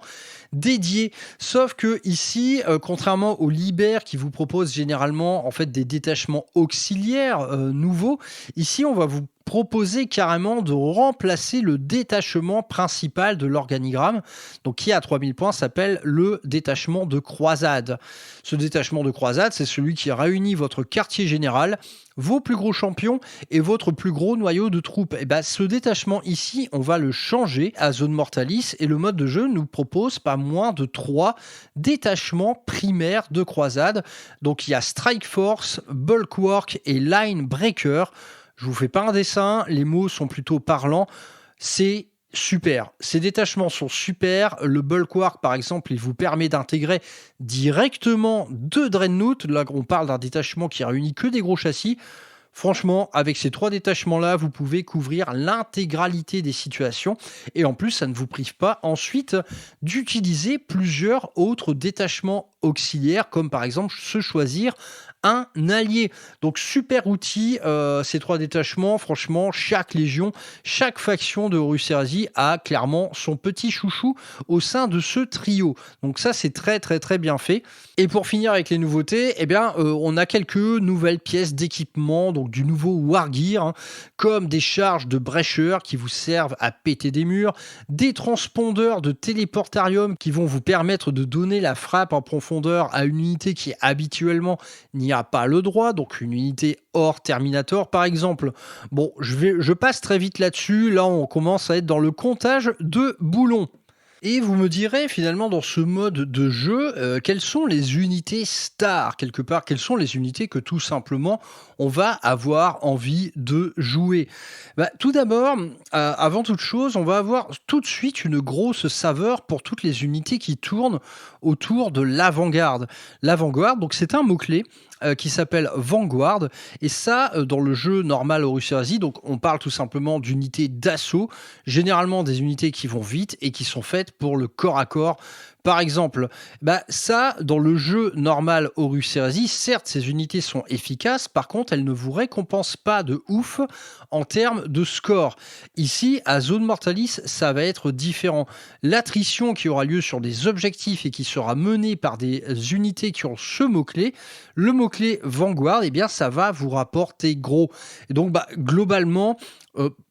dédiés. Sauf que ici, contrairement au Liber qui vous propose généralement en fait des détachements auxiliaires nouveaux, ici on va vous proposer carrément de remplacer le détachement principal de l'organigramme, donc qui à 3000 points s'appelle le détachement de croisade. Ce détachement de croisade, c'est celui qui réunit votre quartier général, vos plus gros champions et votre plus gros noyau de troupes. Et ce détachement ici, on va le changer à Zone Mortalis et le mode de jeu nous propose pas moins de 3 détachements primaires de croisade. Donc il y a Strike Force, Bulwark et Line Breaker. Je vous fais pas un dessin, les mots sont plutôt parlants. C'est super. Ces détachements sont super. Le Bulwark, par exemple, il vous permet d'intégrer directement 2 Dreadnought. Là, on parle d'un détachement qui réunit que des gros châssis. Franchement, avec ces 3 détachements-là, vous pouvez couvrir l'intégralité des situations. Et en plus, ça ne vous prive pas ensuite d'utiliser plusieurs autres détachements auxiliaires, comme par exemple se choisir un allié. Donc super outil, ces 3 détachements. Franchement, chaque légion, chaque faction de Horus Heresy a clairement son petit chouchou au sein de ce trio. Donc ça, c'est très très très bien fait. Et pour finir avec les nouveautés, on a quelques nouvelles pièces d'équipement, donc du nouveau Wargear, comme des charges de brècheurs qui vous servent à péter des murs, des transpondeurs de téléportarium qui vont vous permettre de donner la frappe en profondeur à une unité qui habituellement n'y a pas le droit, donc une unité hors Terminator par exemple. Bon, je passe très vite là-dessus, là on commence à être dans le comptage de boulons. Et vous me direz finalement dans ce mode de jeu, quelles sont les unités stars quelque part, quelles sont les unités que tout simplement on va avoir envie de jouer. Tout d'abord, avant toute chose, on va avoir tout de suite une grosse saveur pour toutes les unités qui tournent autour de l'avant-garde. L'avant-garde, donc c'est un mot-clé qui s'appelle Vanguard, et ça, dans le jeu normal Horus Heresy, donc on parle tout simplement d'unités d'assaut, généralement des unités qui vont vite et qui sont faites pour le corps à corps. Par exemple, ça, dans le jeu normal Horus Heresy, certes, ces unités sont efficaces, par contre, elles ne vous récompensent pas de ouf en termes de score. Ici, à Zone Mortalis, ça va être différent. L'attrition qui aura lieu sur des objectifs et qui sera menée par des unités qui ont ce mot-clé, le mot-clé Vanguard, ça va vous rapporter gros. Et donc, globalement,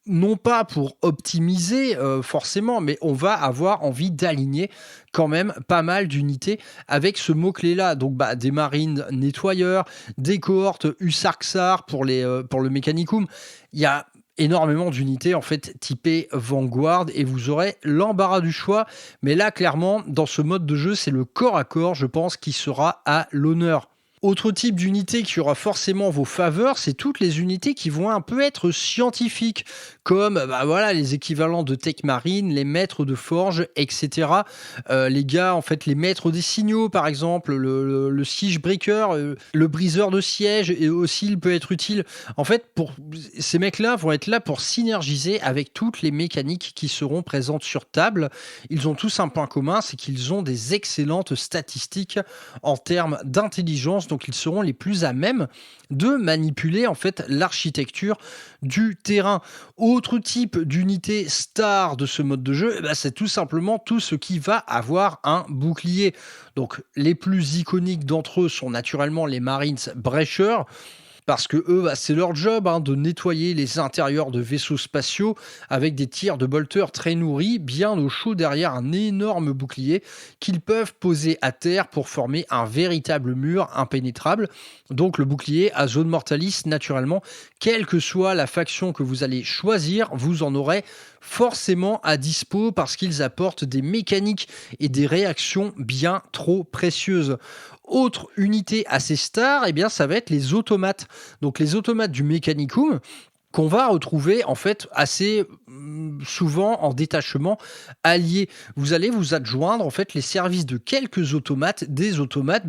non pas pour optimiser forcément, mais on va avoir envie d'aligner quand même pas mal d'unités avec ce mot-clé-là. Donc des marines nettoyeurs, des cohortes Usarxar pour le Mechanicum. Il y a énormément d'unités en fait typées Vanguard et vous aurez l'embarras du choix. Mais là, clairement, dans ce mode de jeu, c'est le corps à corps, je pense, qui sera à l'honneur. Autre type d'unité qui aura forcément vos faveurs, c'est toutes les unités qui vont un peu être scientifiques, comme les équivalents de Tech Marine, les maîtres de forge, etc. Les gars, en fait, les maîtres des signaux, par exemple, le siege breaker, le briseur de siège, et aussi il peut être utile. En fait, ces mecs-là vont être là pour synergiser avec toutes les mécaniques qui seront présentes sur table. Ils ont tous un point commun, c'est qu'ils ont des excellentes statistiques en termes d'intelligence. Donc ils seront les plus à même de manipuler en fait l'architecture du terrain. Autre type d'unité star de ce mode de jeu, c'est tout simplement tout ce qui va avoir un bouclier. Donc les plus iconiques d'entre eux sont naturellement les Marines Breacher, parce que eux, c'est leur job de nettoyer les intérieurs de vaisseaux spatiaux avec des tirs de bolteurs très nourris, bien au chaud derrière un énorme bouclier qu'ils peuvent poser à terre pour former un véritable mur impénétrable. Donc le bouclier à Zone Mortalis, naturellement, quelle que soit la faction que vous allez choisir, vous en aurez forcément à dispo parce qu'ils apportent des mécaniques et des réactions bien trop précieuses. Autre unité assez star, eh bien, ça va être les automates. Donc les automates du Mechanicum, qu'on va retrouver en fait assez souvent en détachement allié. Vous allez vous adjoindre en fait les services de quelques automates, des automates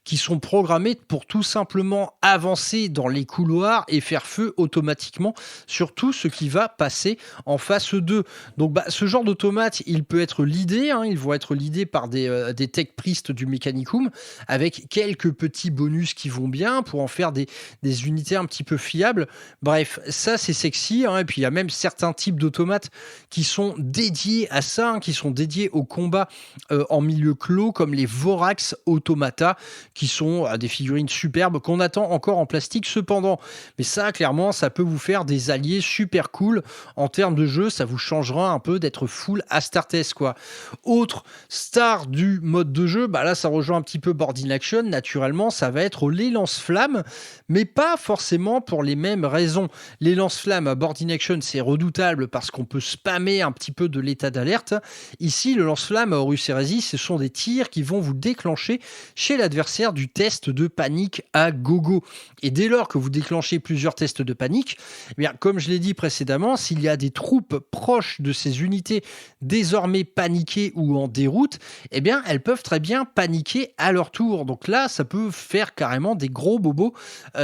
qui sont programmés pour tout simplement avancer dans les couloirs et faire feu automatiquement sur tout ce qui va passer en face d'eux. Donc ce genre d'automate, il peut être leadé, ils vont être leadés par des tech priests du Mechanicum avec quelques petits bonus qui vont bien pour en faire des unités un petit peu fiables. Bref, ça c'est sexy, et puis il y a même certains types d'automates qui sont dédiés à ça, qui sont dédiés au combat en milieu clos, comme les Vorax Automata, qui sont des figurines superbes qu'on attend encore en plastique cependant. Mais ça, clairement, ça peut vous faire des alliés super cool en termes de jeu, ça vous changera un peu d'être full Astartes, quoi. Autre star du mode de jeu, là ça rejoint un petit peu Board in Action, naturellement, ça va être les lance-flammes, mais pas forcément pour les mêmes raisons. Les lance-flammes à Board in Action, c'est redoutable parce qu'on peut spammer un petit peu de l'état d'alerte. Ici, le lance-flamme à Horus Heresy, ce sont des tirs qui vont vous déclencher chez l'adversaire du test de panique à gogo. Et dès lors que vous déclenchez plusieurs tests de panique, eh bien, comme je l'ai dit précédemment, s'il y a des troupes proches de ces unités désormais paniquées ou en déroute, eh bien, elles peuvent très bien paniquer à leur tour. Donc là, ça peut faire carrément des gros bobos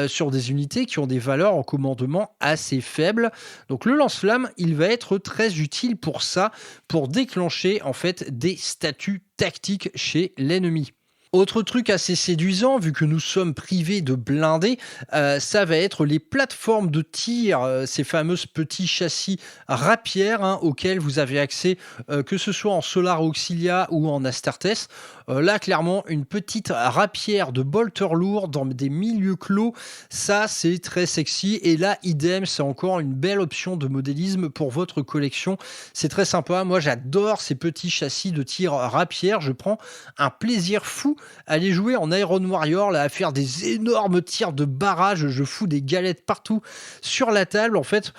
sur des unités qui ont des valeurs en commandement assez faibles. Donc le lance-flamme, il va être très utile pour ça, pour déclencher en fait des statuts tactiques chez l'ennemi. Autre truc assez séduisant, vu que nous sommes privés de blindés, ça va être les plateformes de tir, ces fameuses petits châssis rapières auxquels vous avez accès, que ce soit en Solar Auxilia ou en Astartes. Là, clairement, une petite rapière de bolter lourd dans des milieux clos, ça, c'est très sexy. Et là, idem, c'est encore une belle option de modélisme pour votre collection. C'est très sympa. Moi, j'adore ces petits châssis de tir rapière. Je prends un plaisir fou à les jouer en Iron Warrior, là, à faire des énormes tirs de barrage. Je fous des galettes partout sur la table. En fait,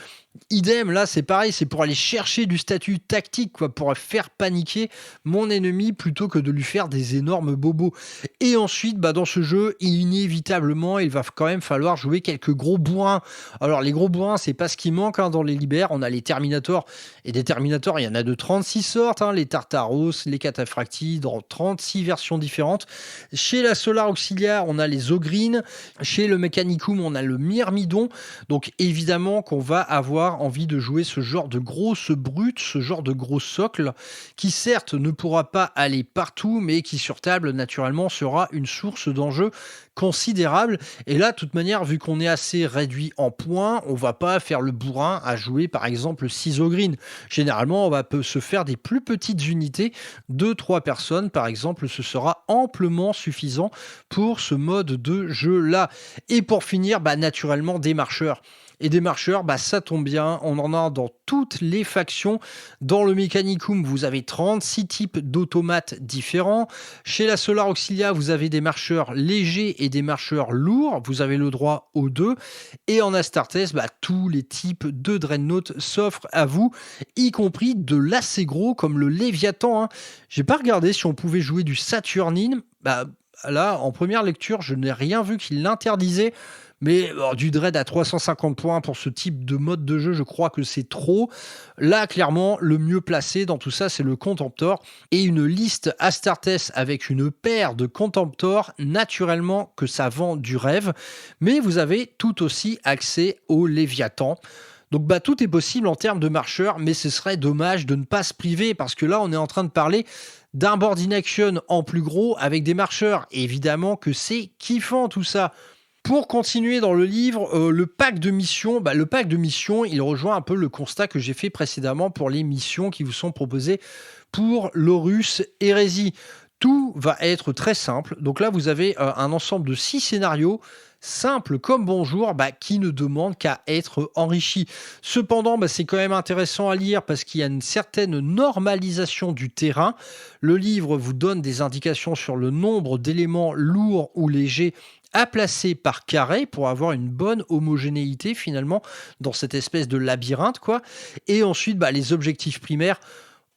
idem, là c'est pareil, c'est pour aller chercher du statut tactique, quoi, pour faire paniquer mon ennemi plutôt que de lui faire des énormes bobos. Et ensuite, dans ce jeu, inévitablement, il va quand même falloir jouer quelques gros bourrins. Alors les gros bourrins, c'est pas ce qui manque dans les Libères. On a les Terminators, et des Terminators, il y en a de 36 sortes, les Tartaros, les Cataphracti, dans 36 versions différentes. Chez la Solar Auxilia, on a les Ogrines. Chez le Mechanicum, on a le Myrmidon. Donc évidemment qu'on va avoir envie de jouer ce genre de grosse brute, ce genre de gros socle, qui certes ne pourra pas aller partout, mais qui sur table naturellement sera une source d'enjeu considérable. Et là, de toute manière, vu qu'on est assez réduit en points, on va pas faire le bourrin à jouer par exemple 6 Ogrines. Généralement, on va se faire des plus petites unités, 2-3 personnes par exemple, ce sera amplement suffisant pour ce mode de jeu là. Et pour finir, naturellement des marcheurs. Et des marcheurs, ça tombe bien, on en a dans toutes les factions. Dans le Mechanicum, vous avez 36 types d'automates différents. Chez la Solar Auxilia, vous avez des marcheurs légers et des marcheurs lourds. Vous avez le droit aux deux. Et en Astartes, tous les types de Dreadnought s'offrent à vous, y compris de l'assez gros comme le Léviathan. J'ai pas regardé si on pouvait jouer du Saturnine. Là, en première lecture, je n'ai rien vu qui l'interdisait. Mais du Dread à 350 points pour ce type de mode de jeu, je crois que c'est trop. Là, clairement, le mieux placé dans tout ça, c'est le Contemptor. Et une liste Astartes avec une paire de Contemptor, naturellement que ça vend du rêve. Mais vous avez tout aussi accès au Léviathan. Donc tout est possible en termes de marcheurs, mais ce serait dommage de ne pas se priver, parce que là, on est en train de parler d'un board in action en plus gros avec des marcheurs. Et évidemment que c'est kiffant tout ça. Pour continuer dans le livre, le pack de missions, il rejoint un peu le constat que j'ai fait précédemment pour les missions qui vous sont proposées pour l'Horus Heresy. Tout va être très simple. Donc là, vous avez un ensemble de 6 scénarios, simples comme bonjour, qui ne demandent qu'à être enrichis. Cependant, c'est quand même intéressant à lire parce qu'il y a une certaine normalisation du terrain. Le livre vous donne des indications sur le nombre d'éléments lourds ou légers à placer par carré pour avoir une bonne homogénéité finalement dans cette espèce de labyrinthe, quoi. Et ensuite, les objectifs primaires,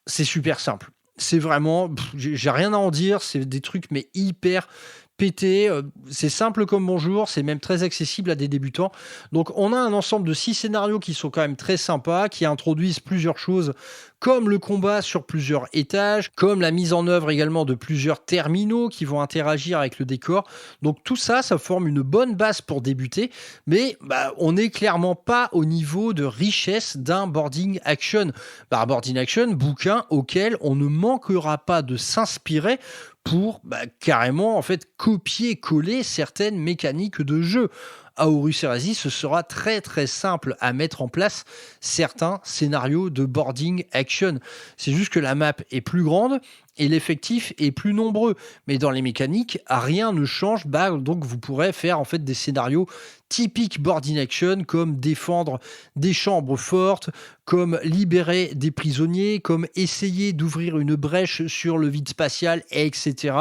c'est super simple. C'est vraiment, j'ai rien à en dire, c'est des trucs mais hyper pétés, c'est simple comme bonjour, c'est même très accessible à des débutants. Donc on a un ensemble de 6 scénarios qui sont quand même très sympas, qui introduisent plusieurs choses comme le combat sur plusieurs étages, comme la mise en œuvre également de plusieurs terminaux qui vont interagir avec le décor. Donc tout ça, ça forme une bonne base pour débuter, mais on n'est clairement pas au niveau de richesse d'un boarding action. Boarding action, bouquin auquel on ne manquera pas de s'inspirer pour carrément en fait copier-coller certaines mécaniques de jeu. À Horus Heresy, ce sera très très simple à mettre en place certains scénarios de boarding action. C'est juste que la map est plus grande et l'effectif est plus nombreux. Mais dans les mécaniques, rien ne change. Donc vous pourrez faire en fait des scénarios typiques boarding action, comme défendre des chambres fortes, comme libérer des prisonniers, comme essayer d'ouvrir une brèche sur le vide spatial, etc.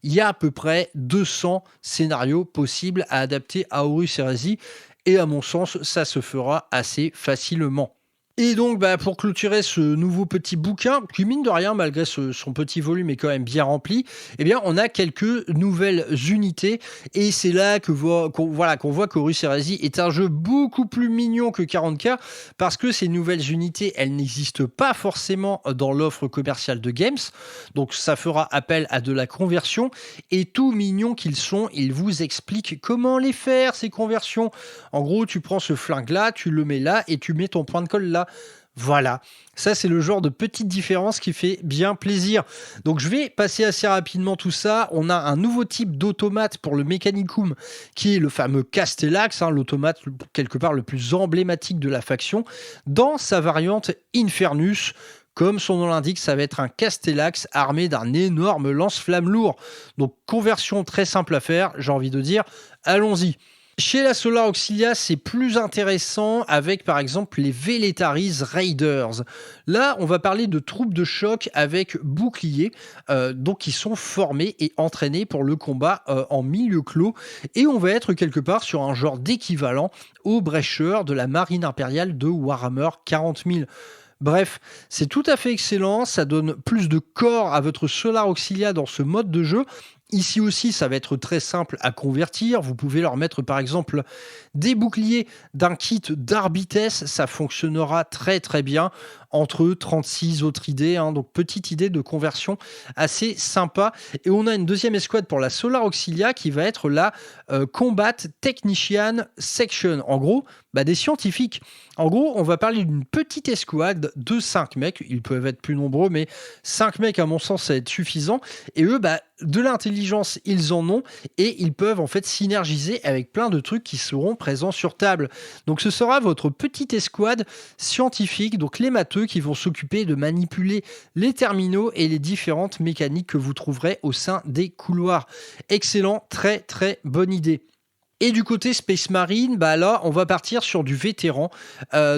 Il y a à peu près 200 scénarios possibles à adapter à Horus Heresy. Et à mon sens, ça se fera assez facilement. Et donc, pour clôturer ce nouveau petit bouquin, qui mine de rien, malgré son petit volume, est quand même bien rempli, eh bien, on a quelques nouvelles unités. Et c'est là qu'on voit qu'Horus Heresy est un jeu beaucoup plus mignon que 40K, parce que ces nouvelles unités, elles n'existent pas forcément dans l'offre commerciale de Games. Donc, ça fera appel à de la conversion. Et tout mignons qu'ils sont, ils vous expliquent comment les faire, ces conversions. En gros, tu prends ce flingue-là, tu le mets là, et tu mets ton point de colle là. Voilà, ça c'est le genre de petite différence qui fait bien plaisir. Donc je vais passer assez rapidement tout ça. On a un nouveau type d'automate pour le Mechanicum qui est le fameux Castellax, l'automate quelque part le plus emblématique de la faction, dans sa variante Infernus. Comme son nom l'indique, ça va être un Castellax armé d'un énorme lance-flamme lourd. Donc conversion très simple à faire, j'ai envie de dire, allons-y. Chez la Solar Auxilia, c'est plus intéressant avec par exemple les Veletaris Raiders. Là, on va parler de troupes de choc avec boucliers, donc qui sont formés et entraînés pour le combat en milieu clos. Et on va être quelque part sur un genre d'équivalent aux brècheurs de la marine impériale de Warhammer 40 000. Bref, c'est tout à fait excellent, ça donne plus de corps à votre Solar Auxilia dans ce mode de jeu. Ici aussi, ça va être très simple à convertir. Vous pouvez leur mettre par exemple des boucliers d'un kit d'Arbites. Ça fonctionnera très très bien entre 36 autres idées. Donc petite idée de conversion assez sympa. Et on a une deuxième escouade pour la Solar Auxilia qui va être la Combat Technician Section. En gros, des scientifiques. En gros, on va parler d'une petite escouade de 5 mecs. Ils peuvent être plus nombreux, mais 5 mecs, à mon sens, ça va être suffisant. Et eux, de l'intelligence, ils en ont. Et ils peuvent en fait synergiser avec plein de trucs qui seront présents sur table. Donc ce sera votre petite escouade scientifique, donc les matheux qui vont s'occuper de manipuler les terminaux et les différentes mécaniques que vous trouverez au sein des couloirs. Excellent, très très bonne idée. Et du côté Space Marine, là, on va partir sur du vétéran.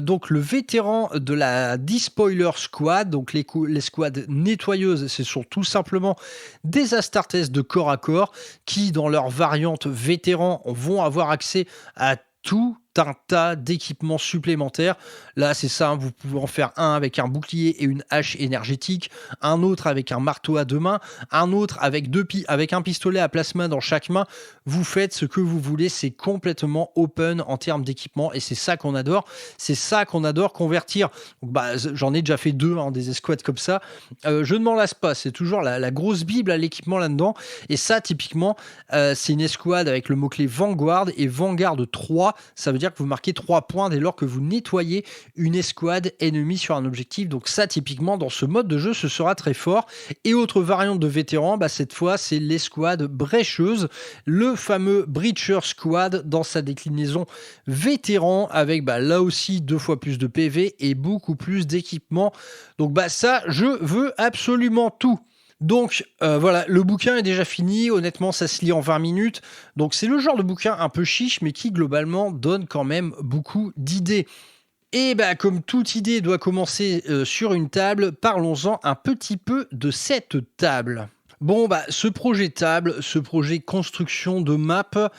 Donc, le vétéran de la Despoiler Squad, donc les squads nettoyeuses, ce sont tout simplement des Astartes de corps à corps qui, dans leur variante vétéran, vont avoir accès à tout un tas d'équipements supplémentaires. Là, c'est ça, vous pouvez en faire un avec un bouclier et une hache énergétique, un autre avec un marteau à 2 mains, un autre avec un pistolet à plasma dans chaque main. Vous faites ce que vous voulez, c'est complètement open en termes d'équipement et c'est ça qu'on adore. C'est ça qu'on adore convertir. Donc, j'en ai déjà fait 2, des escouades comme ça. Je ne m'en lasse pas, c'est toujours la grosse bible à l'équipement là-dedans. Et ça, typiquement, c'est une escouade avec le mot-clé Vanguard et Vanguard 3, ça veut dire que vous marquez 3 points dès lors que vous nettoyez une escouade ennemie sur un objectif. Donc ça, typiquement, dans ce mode de jeu, ce sera très fort. Et autre variante de vétéran, cette fois, c'est l'escouade brècheuse, le fameux Breacher Squad dans sa déclinaison vétéran, avec là aussi 2 fois plus de PV et beaucoup plus d'équipement. Donc ça, je veux absolument tout. Donc voilà, le bouquin est déjà fini, honnêtement ça se lit en 20 minutes, donc c'est le genre de bouquin un peu chiche mais qui globalement donne quand même beaucoup d'idées. Et comme toute idée doit commencer sur une table, parlons-en un petit peu de cette table. Bon, bah, ce projet table, ce projet construction de map,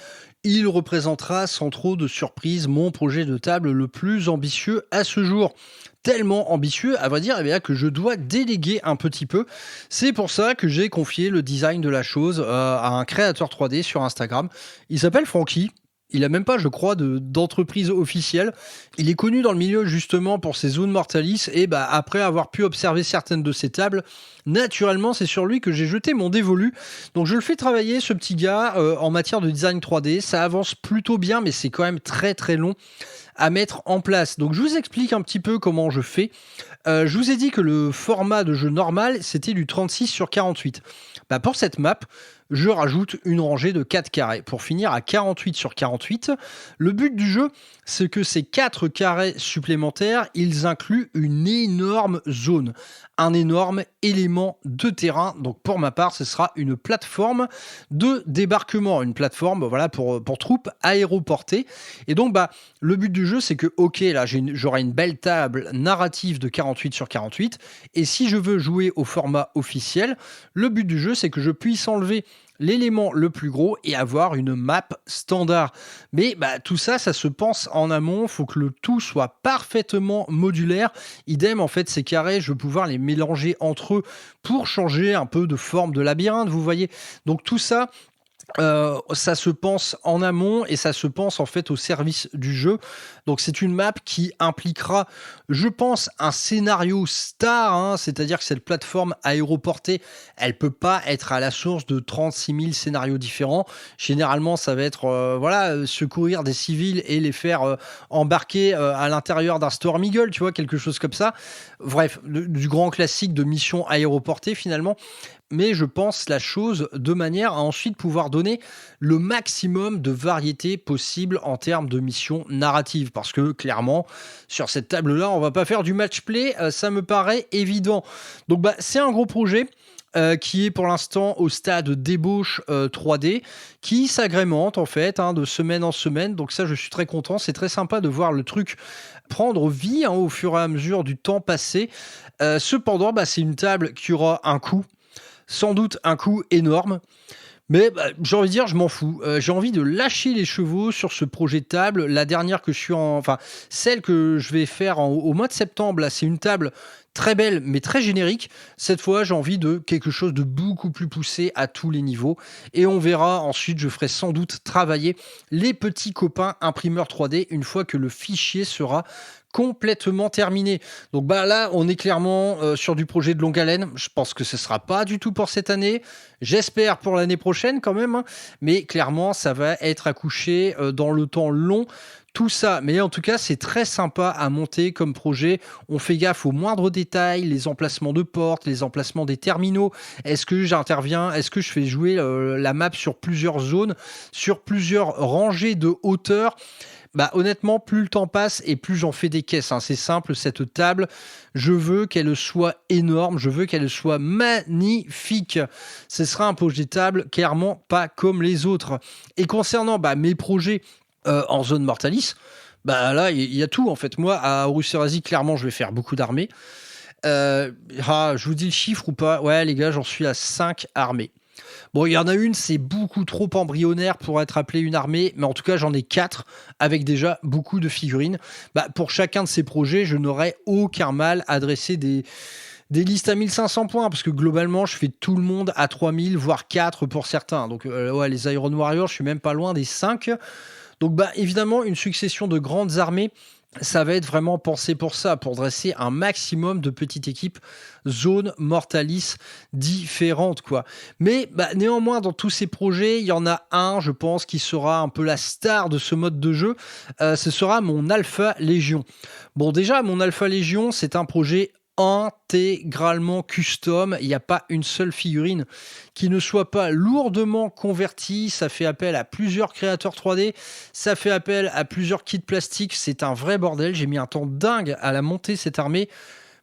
il représentera sans trop de surprise mon projet de table le plus ambitieux à ce jour. Tellement ambitieux, à vrai dire, eh bien, que je dois déléguer un petit peu. C'est pour ça que j'ai confié le design de la chose à un créateur 3D sur Instagram. Il s'appelle Francky. Il a même pas, je crois, d'entreprise officielle. Il est connu dans le milieu justement pour ses zones mortalis et bah, après avoir pu observer certaines de ses tables, naturellement, c'est sur lui que j'ai jeté mon dévolu. Donc je le fais travailler, ce petit gars, en matière de design 3D. Ça avance plutôt bien, mais c'est quand même très très long à mettre en place. Donc je vous explique un petit peu comment je fais. Je vous ai dit que le format de jeu normal, c'était du 36 sur 48. Bah, pour cette map, je rajoute une rangée de 4 carrés pour finir à 48 sur 48. Le but du jeu, c'est que ces 4 carrés supplémentaires, ils incluent une énorme zone, un énorme élément de terrain. Donc pour ma part, ce sera une plateforme de débarquement, une plateforme voilà, pour troupes aéroportées. Et donc bah, le but du jeu, c'est que ok, là j'aurai une belle table narrative de 48 sur 48. Et si je veux jouer au format officiel, le but du jeu, c'est que je puisse enlever l'élément le plus gros et avoir une map standard. Mais bah, tout ça, ça se pense en amont. Il faut que le tout soit parfaitement modulaire. Idem, en fait, ces carrés, je vais pouvoir les mélanger entre eux pour changer un peu de forme de labyrinthe, vous voyez. Donc tout ça, ça se pense en amont et ça se pense en fait au service du jeu. Donc c'est une map qui impliquera, je pense, un scénario star, hein, c'est-à-dire que cette plateforme aéroportée, elle peut pas être à la source de 36 000 scénarios différents. Généralement, ça va être secourir des civils et les faire embarquer à l'intérieur d'un Storm Eagle, tu vois, quelque chose comme ça. Bref, du grand classique de mission aéroportée finalement. Mais je pense la chose de manière à ensuite pouvoir donner le maximum de variété possible en termes de missions narratives. Parce que clairement, sur cette table-là, on va pas faire du match-play, ça me paraît évident. Donc bah, c'est un gros projet. Qui est pour l'instant au stade d'ébauche 3D, qui s'agrémente en fait de semaine en semaine. Donc ça, je suis très content. C'est très sympa de voir le truc prendre vie au fur et à mesure du temps passé. Cependant, bah, c'est une table qui aura un coût, sans doute un coût énorme. Mais bah, j'ai envie de dire, je m'en fous. J'ai envie de lâcher les chevaux sur ce projet de table. La dernière que je suis enfin, celle que je vais faire au mois de septembre, là, c'est une table très belle, mais très générique. Cette fois, j'ai envie de quelque chose de beaucoup plus poussé à tous les niveaux. Et on verra ensuite, je ferai sans doute travailler les petits copains imprimeurs 3D une fois que le fichier sera complètement terminé. Donc bah là, on est clairement sur du projet de longue haleine. Je pense que ce sera pas du tout pour cette année. J'espère pour l'année prochaine quand même. Mais clairement, ça va être accouché dans le temps long. Tout ça, mais en tout cas, c'est très sympa à monter comme projet. On fait gaffe aux moindres détails, les emplacements de portes, les emplacements des terminaux. Est-ce que j'interviens? Est-ce que je fais jouer la map sur plusieurs zones, sur plusieurs rangées de hauteur? Bah honnêtement, plus le temps passe et plus j'en fais des caisses. C'est simple, cette table, je veux qu'elle soit énorme, je veux qu'elle soit magnifique. Ce sera un projet de table clairement pas comme les autres. Et concernant mes projets en zone Mortalis, bah là, il y a tout en fait. Moi, à Horus Heresy, clairement, je vais faire beaucoup d'armées. Je vous dis le chiffre ou pas? Ouais, les gars, j'en suis à 5 armées. Bon, il y en a une, c'est beaucoup trop embryonnaire pour être appelé une armée, mais en tout cas, j'en ai 4 avec déjà beaucoup de figurines. Pour chacun de ces projets, je n'aurais aucun mal à dresser des listes à 1500 points, parce que globalement, je fais tout le monde à 3000, voire 4 pour certains. Donc, les Iron Warriors, je suis même pas loin des 5. Donc, évidemment, une succession de grandes armées, ça va être vraiment pensé pour ça, pour dresser un maximum de petites équipes zones Mortalis différentes, quoi. Mais néanmoins, dans tous ces projets, il y en a un, je pense, qui sera un peu la star de ce mode de jeu. Ce sera mon Alpha Légion. Bon, déjà, mon Alpha Légion, c'est un projet intégralement custom. Il n'y a pas une seule figurine qui ne soit pas lourdement convertie. Ça fait appel à plusieurs créateurs 3D, ça fait appel à plusieurs kits plastiques. C'est un vrai bordel. J'ai mis un temps dingue à la monter, cette armée,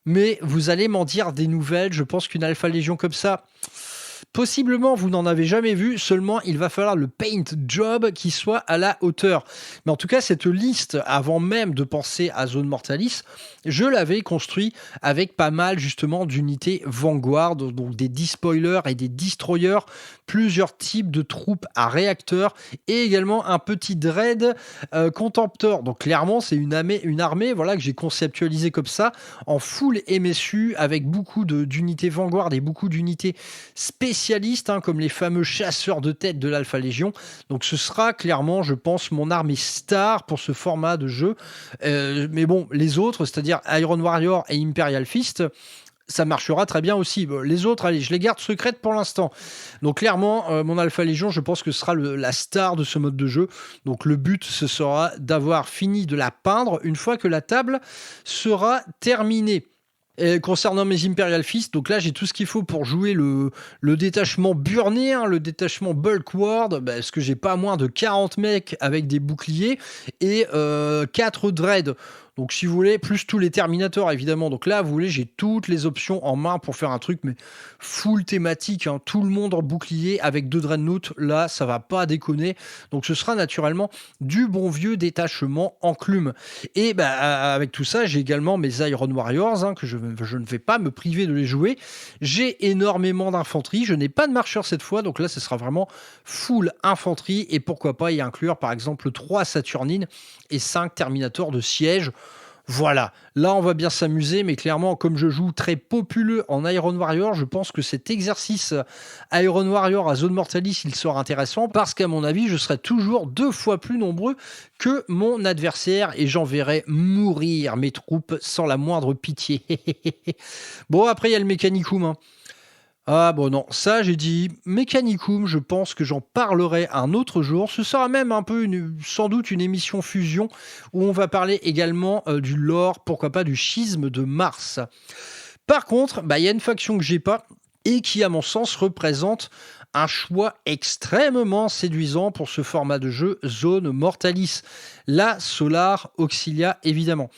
mais vous allez m'en dire des nouvelles. Je pense qu'une Alpha Légion comme ça, Possiblement, vous n'en avez jamais vu, seulement il va falloir le paint job qui soit à la hauteur. Mais en tout cas, cette liste, avant même de penser à Zone Mortalis, je l'avais construit avec pas mal justement d'unités Vanguard, donc des despoilers et des destroyers, plusieurs types de troupes à réacteurs et également un petit dread contemptor. Donc clairement, c'est une armée voilà, que j'ai conceptualisée comme ça, en full MSU, avec beaucoup d'unités Vanguard et beaucoup d'unités spécialistes, comme les fameux chasseurs de tête de l'Alpha Légion. Donc ce sera clairement, je pense, mon armée star pour ce format de jeu. Mais bon, les autres, c'est-à-dire Iron Warrior et Imperial Fist, ça marchera très bien aussi. Les autres, allez, je les garde secrètes pour l'instant. Donc clairement, mon Alpha Légion, je pense que ce sera la star de ce mode de jeu. Donc le but, ce sera d'avoir fini de la peindre une fois que la table sera terminée. Et concernant mes Imperial Fist, donc là j'ai tout ce qu'il faut pour jouer le détachement burné, le détachement bulk ward, parce que j'ai pas moins de 40 mecs avec des boucliers et 4 dreads. Donc si vous voulez, plus tous les Terminators évidemment. Donc là, vous voulez, j'ai toutes les options en main pour faire un truc, mais full thématique, tout le monde en bouclier avec 2 Dreadnoughts. Là, ça va pas déconner. Donc ce sera naturellement du bon vieux détachement enclume. Et avec tout ça, j'ai également mes Iron Warriors, que je ne vais pas me priver de les jouer. J'ai énormément d'infanterie. Je n'ai pas de marcheurs cette fois, donc là, ce sera vraiment full infanterie. Et pourquoi pas y inclure par exemple 3 Saturnines et 5 Terminators de siège. Voilà, là on va bien s'amuser, mais clairement, comme je joue très populeux en Iron Warrior, je pense que cet exercice Iron Warrior à Zone Mortalis, il sera intéressant, parce qu'à mon avis, je serai toujours 2 fois plus nombreux que mon adversaire, et j'enverrai mourir mes troupes sans la moindre pitié. Bon, après il y a le Mechanicum, Ah bon non, ça j'ai dit Mechanicum, je pense que j'en parlerai un autre jour. Ce sera même un peu sans doute une émission fusion où on va parler également du lore, pourquoi pas du schisme de Mars. Par contre, y a une faction que j'ai pas et qui à mon sens représente un choix extrêmement séduisant pour ce format de jeu Zone Mortalis. La Solar Auxilia évidemment.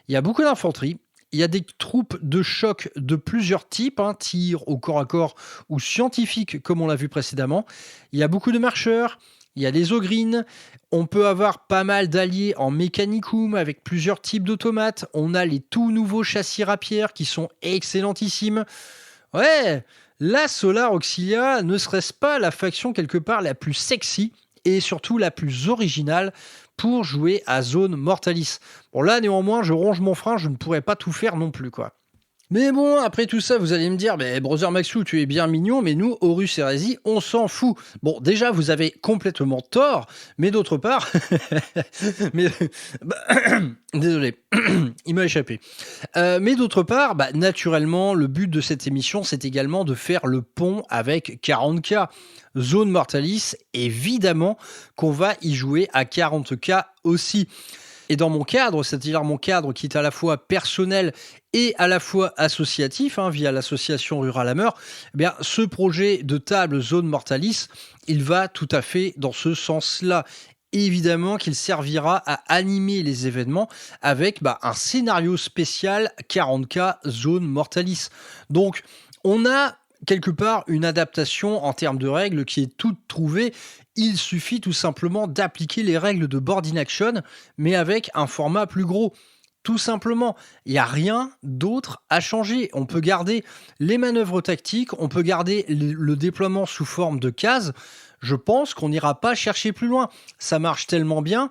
Il y a beaucoup d'infanterie. Il y a des troupes de choc de plusieurs types, tir au corps à corps ou scientifiques, comme on l'a vu précédemment. Il y a beaucoup de marcheurs, il y a des ogrines. On peut avoir pas mal d'alliés en Mechanicum avec plusieurs types d'automates. On a les tout nouveaux châssis rapières qui sont excellentissimes. Ouais, la Solar Auxilia ne serait-ce pas la faction quelque part la plus sexy et surtout la plus originale pour jouer à Zone Mortalis. Bon là, néanmoins, je ronge mon frein, je ne pourrais pas tout faire non plus, quoi. Mais bon, après tout ça, vous allez me dire, Brother Maxou, tu es bien mignon, mais nous, Horus Heresy, on s'en fout. Bon, déjà, vous avez complètement tort, mais d'autre part... Désolé, il m'a échappé. Mais d'autre part, naturellement, le but de cette émission, c'est également de faire le pont avec 40K. Zone Mortalis, évidemment qu'on va y jouer à 40K aussi. Et dans mon cadre, c'est-à-dire mon cadre qui est à la fois personnel et à la fois associatif, via l'association Rural Hammer, ce projet de table Zone Mortalis, il va tout à fait dans ce sens-là. Évidemment qu'il servira à animer les événements avec un scénario spécial 40K Zone Mortalis. Donc, on a quelque part une adaptation en termes de règles qui est toute trouvée. Il suffit tout simplement d'appliquer les règles de Board in Action, mais avec un format plus gros. Tout simplement, il n'y a rien d'autre à changer. On peut garder les manœuvres tactiques, on peut garder le déploiement sous forme de cases. Je pense qu'on n'ira pas chercher plus loin. Ça marche tellement bien,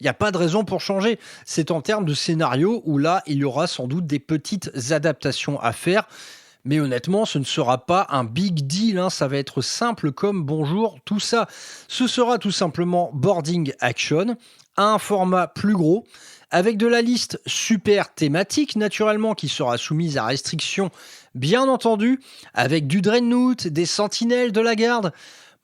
il n'y a pas de raison pour changer. C'est en termes de scénario où là, il y aura sans doute des petites adaptations à faire. Mais honnêtement, ce ne sera pas un big deal, ça va être simple comme bonjour, tout ça. Ce sera tout simplement boarding action, un format plus gros, avec de la liste super thématique, naturellement, qui sera soumise à restrictions, bien entendu, avec du Dreadnought, des sentinelles de la garde.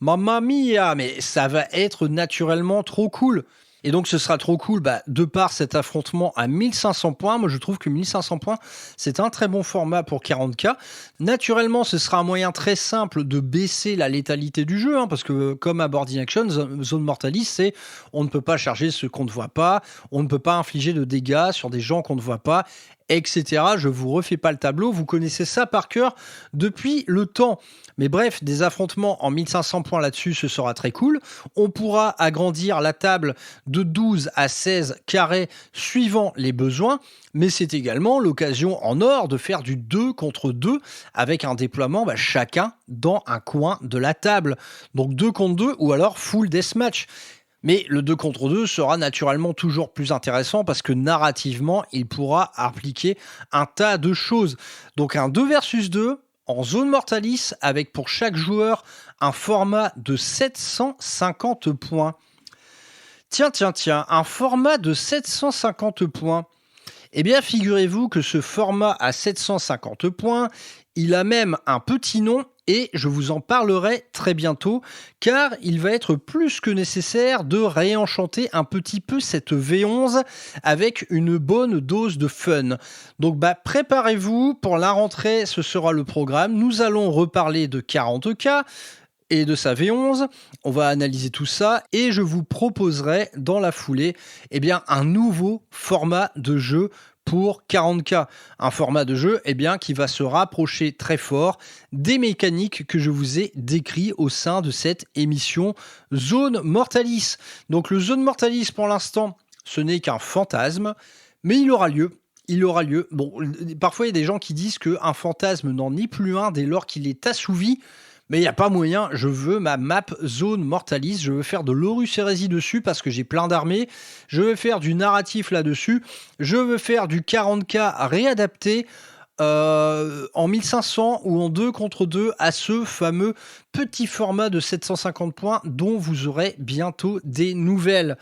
Mamma mia, mais ça va être naturellement trop cool. Et donc ce sera trop cool de par cet affrontement à 1500 points. Moi je trouve que 1500 points c'est un très bon format pour 40K. Naturellement ce sera un moyen très simple de baisser la létalité du jeu, parce que comme à Board in Action, Zone Mortalis, c'est on ne peut pas charger ce qu'on ne voit pas, on ne peut pas infliger de dégâts sur des gens qu'on ne voit pas, etc. Je vous refais pas le tableau, vous connaissez ça par cœur depuis le temps. Mais bref, des affrontements en 1500 points là-dessus, ce sera très cool. On pourra agrandir la table de 12 à 16 carrés suivant les besoins, mais c'est également l'occasion en or de faire du 2 contre 2 avec un déploiement chacun dans un coin de la table. Donc 2 contre 2 ou alors full deathmatch. Mais le 2 contre 2 sera naturellement toujours plus intéressant parce que narrativement, il pourra appliquer un tas de choses. Donc un 2 versus 2 en zone Mortalis avec pour chaque joueur un format de 750 points. Tiens, un format de 750 points. Eh bien, figurez-vous que ce format à 750 points, il a même un petit nom et je vous en parlerai très bientôt car il va être plus que nécessaire de réenchanter un petit peu cette V11 avec une bonne dose de fun. Donc préparez-vous pour la rentrée, ce sera le programme. Nous allons reparler de 40K et de sa V11, on va analyser tout ça et je vous proposerai dans la foulée un nouveau format de jeu pour 40K. Un format de jeu qui va se rapprocher très fort des mécaniques que je vous ai décrites au sein de cette émission Zone Mortalis. Donc le Zone Mortalis pour l'instant, ce n'est qu'un fantasme, mais il aura lieu. Bon, parfois il y a des gens qui disent qu'un fantasme n'en est plus un dès lors qu'il est assouvi. Mais il n'y a pas moyen, je veux ma map Zone Mortalis, je veux faire de l'Horus Heresy dessus parce que j'ai plein d'armées, je veux faire du narratif là-dessus, je veux faire du 40K réadapté en 1500 ou en 2 contre 2 à ce fameux petit format de 750 points dont vous aurez bientôt des nouvelles.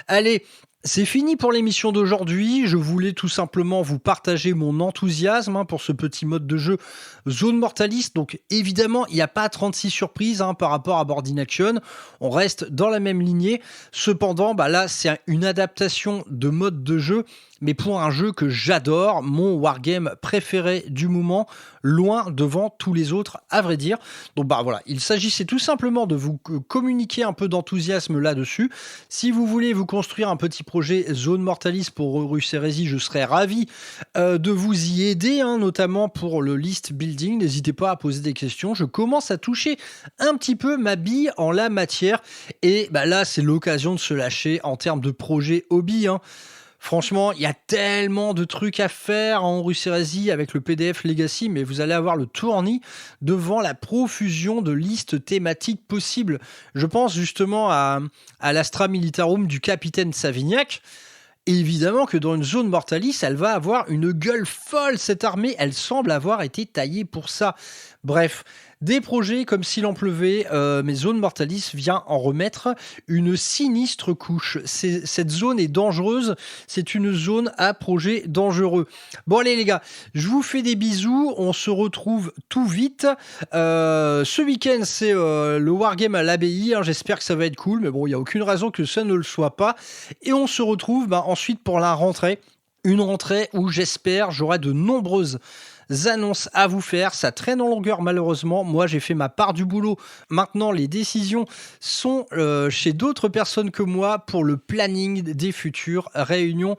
Allez, c'est fini pour l'émission d'aujourd'hui. Je voulais tout simplement vous partager mon enthousiasme pour ce petit mode de jeu Zone Mortalis. Donc évidemment, il n'y a pas 36 surprises par rapport à Board in Action. On reste dans la même lignée. Cependant, là, c'est une adaptation de mode de jeu, mais pour un jeu que j'adore, mon wargame préféré du moment, loin devant tous les autres, à vrai dire. Donc voilà, il s'agissait tout simplement de vous communiquer un peu d'enthousiasme là-dessus. Si vous voulez vous construire un petit projet Zone Mortalis pour Horus Heresy, je serais ravi de vous y aider, notamment pour le list building. N'hésitez pas à poser des questions. Je commence à toucher un petit peu ma bille en la matière. Et là, c'est l'occasion de se lâcher en termes de projet hobby. Franchement, il y a tellement de trucs à faire en Horus Heresy avec le PDF Legacy, mais vous allez avoir le tournis devant la profusion de listes thématiques possibles. Je pense justement à l'Astra Militarum du capitaine Savignac. Et évidemment que dans une zone Mortalis, elle va avoir une gueule folle, cette armée. Elle semble avoir été taillée pour ça. Bref, des projets comme s'il en pleuvait, mais Zone Mortalis vient en remettre une sinistre couche. Cette zone est dangereuse, c'est une zone à projet dangereux. Bon allez les gars, je vous fais des bisous, on se retrouve tout vite. Ce week-end c'est le Wargame à l'abbaye, j'espère que ça va être cool, mais bon il n'y a aucune raison que ça ne le soit pas. Et on se retrouve ensuite pour la rentrée, une rentrée où j'espère j'aurai de nombreuses annonces à vous faire. Ça traîne en longueur malheureusement. Moi j'ai fait ma part du boulot. Maintenant les décisions sont chez d'autres personnes que moi pour le planning des futures réunions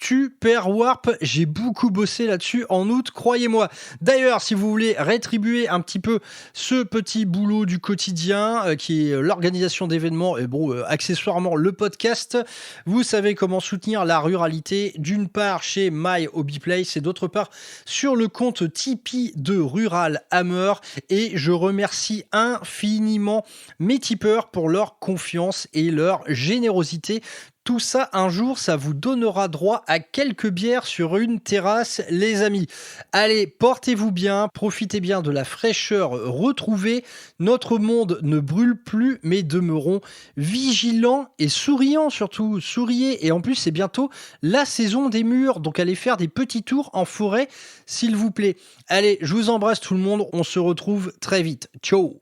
Super Warp. J'ai beaucoup bossé là-dessus en août, croyez-moi. D'ailleurs, si vous voulez rétribuer un petit peu ce petit boulot du quotidien qui est l'organisation d'événements et accessoirement le podcast, vous savez comment soutenir la ruralité, d'une part chez My Hobby Place et d'autre part sur le compte Tipeee de Rural Hammer. Et je remercie infiniment mes tipeurs pour leur confiance et leur générosité. Tout ça, un jour, ça vous donnera droit à quelques bières sur une terrasse, les amis. Allez, portez-vous bien, profitez bien de la fraîcheur retrouvée. Notre monde ne brûle plus, mais demeurons vigilants et souriants surtout. Souriez, et en plus, c'est bientôt la saison des mûres, donc allez faire des petits tours en forêt, s'il vous plaît. Allez, je vous embrasse tout le monde, on se retrouve très vite. Ciao!